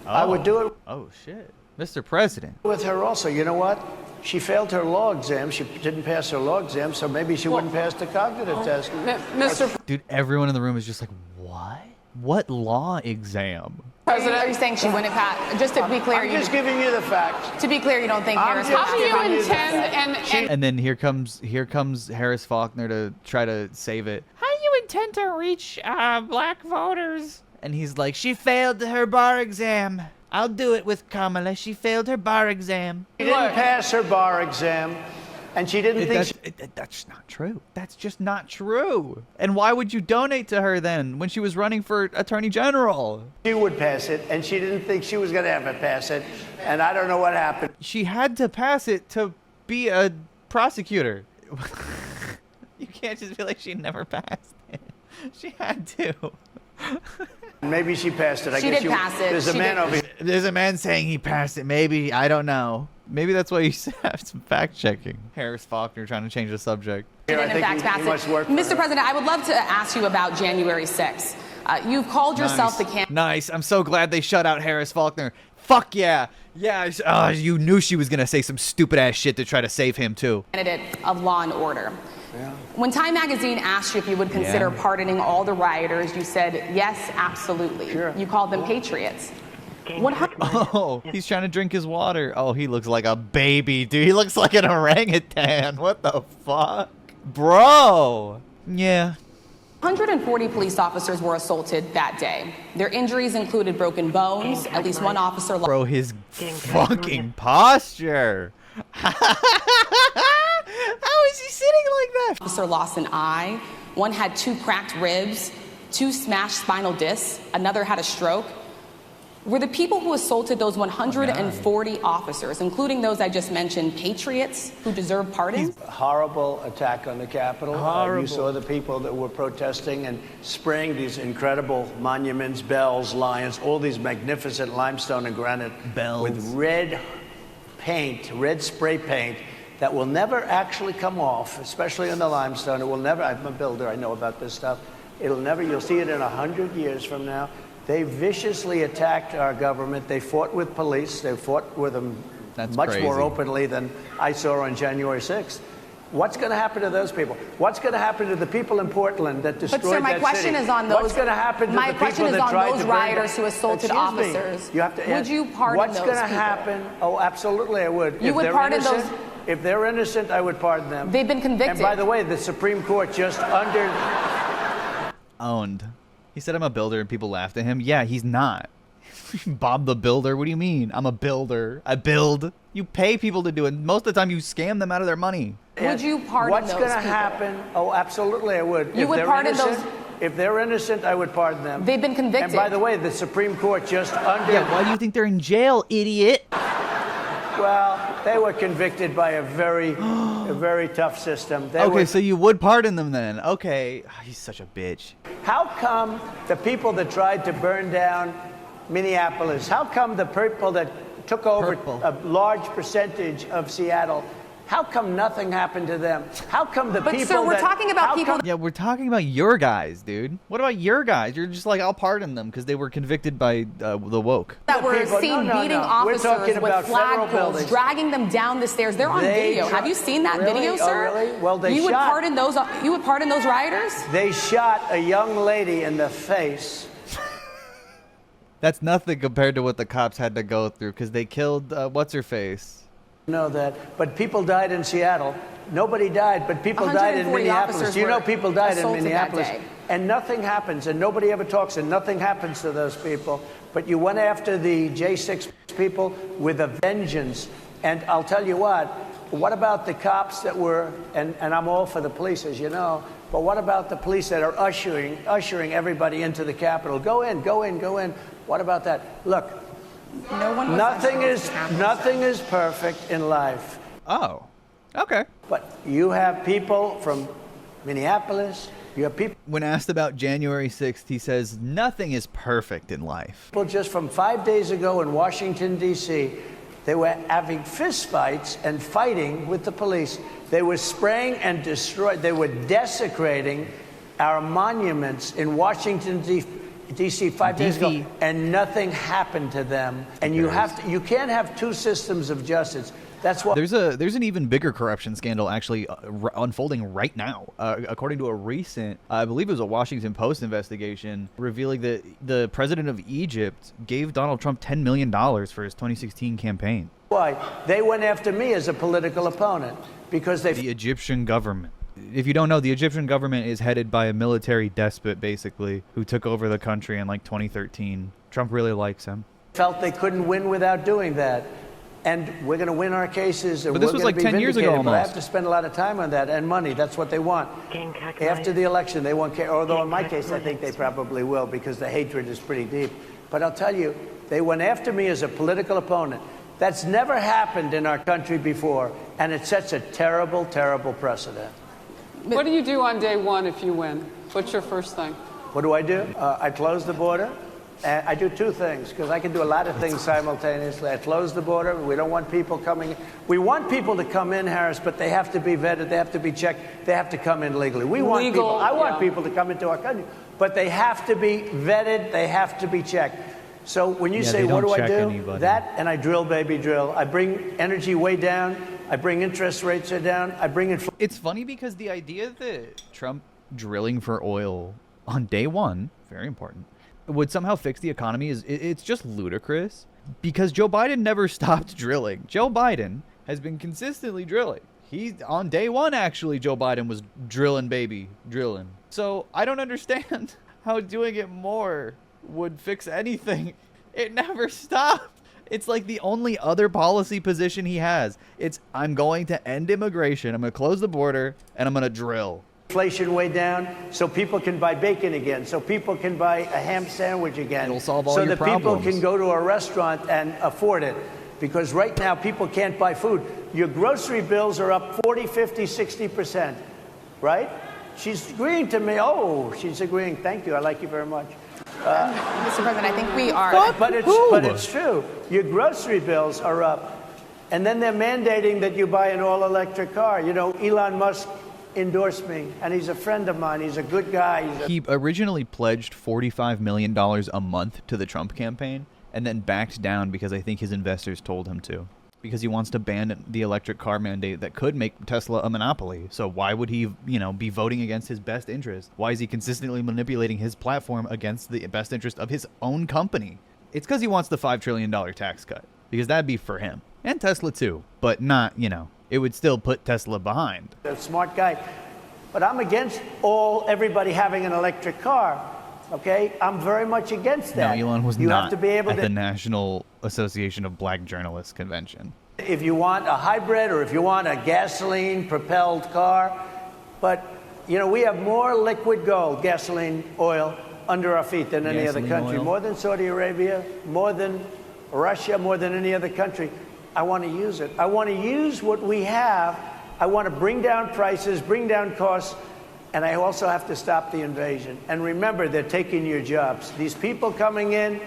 I would do it Oh shit. Mr. President. with her also. You know what? She failed her law exam. She didn't pass her law exam, so maybe she wouldn't pass the cognitive test. Mr. Dude, everyone in the room is just like, what? What law exam? President, Are you saying she wouldn't pass? Just to be clear, I'm just giving you the facts. to be clear, you don't think I'm Harris just how do you giving you the intend, facts. and And then here comes Harris Faulkner to try to save it. How do you intend to reach black voters? And he's like, she failed her bar exam. I'll do it with Kamala. She failed her bar exam. She didn't pass her bar exam, and she didn't think That's not true. That's just not true. And why would you donate to her then when she was running for attorney general? she would pass it, and she didn't think she was going to ever pass it, and I don't know what happened. She had to pass it to be a prosecutor. You can't just be like, she never passed it. She had to. Maybe she passed it. I She guess did pass it. There's a She man did. over here. There's a man saying he passed it. Maybe. I don't know. Maybe that's why you have some fact checking. Harris Faulkner trying to change the subject. Here, I in think fact he pass must it. work for Mr. her. President, I would love to ask you about January 6th. You've called yourself the Nice. I'm so glad they shut out Harris Faulkner. Fuck yeah. Yeah. You knew she was going to say some stupid ass shit to try to save him, too. candidate of law and order. When Time Magazine asked you if you would consider pardoning all the rioters, you said, yes, absolutely. Sure. You called them patriots. What Oh, he's trying to drink his water. Oh, he looks like a baby, dude. He looks like an orangutan. What the fuck? Bro. Yeah. 140 police officers were assaulted that day. Their injuries included broken bones. At least one officer lost. Bro, his fucking posture. How is he sitting like that? Officer lost an eye. One had 2 cracked ribs, 2 smashed spinal discs. Another had a stroke. Were the people who assaulted those 140 officers, including those I just mentioned, patriots who deserve pardons? Horrible attack on the Capitol. You saw the people that were protesting and spraying these incredible monuments, bells, lions, all these magnificent limestone and granite Bells. with red paint, red spray paint that will never actually come off, especially in the limestone. It will never, I'm a builder, I know about this stuff. It'll never, you'll see it in 100 years from now. They viciously attacked our government. They fought with police. They fought with them That's much crazy. more openly than I saw on January 6th. What's going to happen to those people? What's going to happen to the people in Portland that destroyed But sir, my that question city? is on those. What's going to happen to my the question people is that on tried those to burn rioters down- who assaulted Excuse me. officers. You have to Would ask, you pardon what's those going to people? happen? Oh, absolutely, I would. You If would they're pardon innocent, those- If they're innocent, I would pardon them. They've been convicted. And by the way, the Supreme Court just Owned. He said I'm a builder and people laughed at him. Yeah, he's not. Bob the Builder? What do you mean? I'm a builder. I build. You pay people to do it. Most of the time you scam them out of their money. Would you pardon What's those going to people? happen? Oh, absolutely, I would. You If would they're pardon innocent- those- If they're innocent, I would pardon them. They've been convicted. And by the way, the Supreme Court just Yeah, why do you think they're in jail, idiot? Well, they were convicted by a very tough system. They Okay, were, so you would pardon them then. Okay. He's such a bitch. how come the people that tried to burn down Minneapolis, how come the people that took over Purple. a large percentage of Seattle How come nothing happened to them? How come the But, people sir, we're that- talking about how people come- Yeah, we're talking about your guys, dude. What about your guys? You're just like, I'll pardon them because they were convicted by the woke. that were people- seen no, beating We're officers talking about with federal flagpoles, buildings. dragging them down the stairs. They're on They video. try- Have you seen that Really? video, Oh, sir? really? Well, they you would shot- pardon those. You would pardon those rioters? They shot a young lady in the face. That's nothing compared to what the cops had to go through because they killed what's her face. Know that, but people died in Seattle. Nobody died, but people died in 140 Minneapolis. officers You know, were people died in assaulted that Minneapolis, day. and nothing happens, and nobody ever talks, and nothing happens to those people. But you went after the J6 people with a vengeance, and I'll tell you what. What about the cops that were? And I'm all for the police, as you know. But what about the police that are ushering everybody into the Capitol? Go in, go in, go in. What about that? Look, No one. Was nothing is perfect in life. Oh, okay. But you have people from Minneapolis, you have people When asked about January 6th, he says, nothing is perfect in life. just from 5 days ago in Washington, D.C., they were having fistfights and fighting with the police. They were spraying and destroying, they were desecrating our monuments in Washington, D.C. 5 days ago, and nothing happened to them. And you can't have two systems of justice. That's what. There's an even bigger corruption scandal actually unfolding right now, according to a recent, I believe it was a Washington Post investigation, revealing that the president of Egypt gave Donald Trump $10 million for his 2016 campaign. Why? They went after me as a political opponent because they. The Egyptian government. If you don't know, the Egyptian government is headed by a military despot, basically, who took over the country in like 2013. Trump really likes him. Felt they couldn't win without doing that. And we're going to win our cases. And But this we're was gonna like be 10 years ago vindicated, but I almost. have to spend a lot of time on that and money. That's what they want. After the election, they won't care. Although in my case, I think they probably will because the hatred is pretty deep. But I'll tell you, they went after me as a political opponent. That's never happened in our country before. And it sets a terrible, terrible precedent. What do you do on day one if you win? What's your first thing? What do? I close the border. And I do two things, because I can do a lot of things simultaneously. I close the border. We don't want people coming in. We want people to come in, Harris, but they have to be vetted. They have to be checked. They have to come in legally. We want Legal, people. I want yeah. people to come into our country, but they have to be vetted. They have to be checked. So when you say, they what don't do I check do? anybody. That, and I drill, baby, drill. I bring energy way down. I bring interest rates down. I bring inflation. It's funny because the idea that Trump drilling for oil on day one, very important, would somehow fix the economy it's just ludicrous because Joe Biden never stopped drilling. Joe Biden has been consistently drilling. On day one, actually, Joe Biden was drilling, baby, drilling. So I don't understand how doing it more would fix anything. It never stopped. It's like the only other policy position he has. It's, I'm going to end immigration, I'm going to close the border, and I'm going to drill. Inflation way down, so people can buy bacon again, so people can buy a ham sandwich again. It'll solve all so your that people problems. can go to a restaurant and afford it. Because right now, people can't buy food. Your grocery bills are up 40, 50, 60%, right? She's agreeing to me. Oh, she's agreeing. Thank you. I like you very much. Mr. President, I think we are. But it's true. Your grocery bills are up. And then they're mandating that you buy an all-electric car. You know, Elon Musk endorsed me, and he's a friend of mine. He's a good guy. He originally pledged $45 million a month to the Trump campaign and then backed down because I think his investors told him to. Because he wants to ban the electric car mandate that could make Tesla a monopoly. So why would he, be voting against his best interest? Why is he consistently manipulating his platform against the best interest of his own company? It's because he wants the $5 trillion tax cut. Because that'd be for him. And Tesla too. But not, it would still put Tesla behind. A smart guy. But I'm against everybody having an electric car. Okay? I'm very much against that. No, Elon was you not have to be able at to, the National Association of Black Journalists convention. if you want a hybrid or if you want a gasoline-propelled car. But, we have more liquid gold, gasoline, oil, under our feet than any other Gasoline, country. oil. More than Saudi Arabia, more than Russia, more than any other country. I want to use it. I want to use what we have. I want to bring down prices, bring down costs, and I also have to stop the invasion. And remember, they're taking your jobs. These people coming in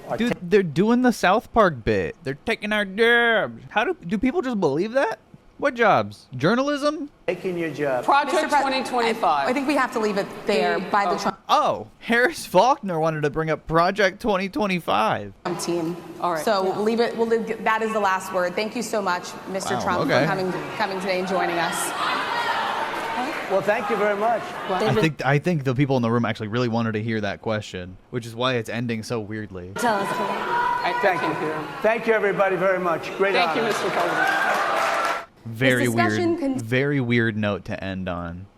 are Dude, they're doing the South Park bit. They're taking our jobs. How do people just believe that? What jobs? Journalism? Taking your job. Project Mr. President, 2025. I think we have to leave it there by the Trump Oh, Harris Faulkner wanted to bring up Project 2025. team. All right. So leave it. That is the last word. Thank you so much, Mr. Wow, Trump, okay. for coming today and joining us. Well, thank you very much. I think the people in the room actually really wanted to hear that question, which is why it's ending so weirdly. Tell us. Thank you. Thank you, everybody, very much. Great Thank you, honor. Mr. President. Very discussion weird. Very weird note to end on.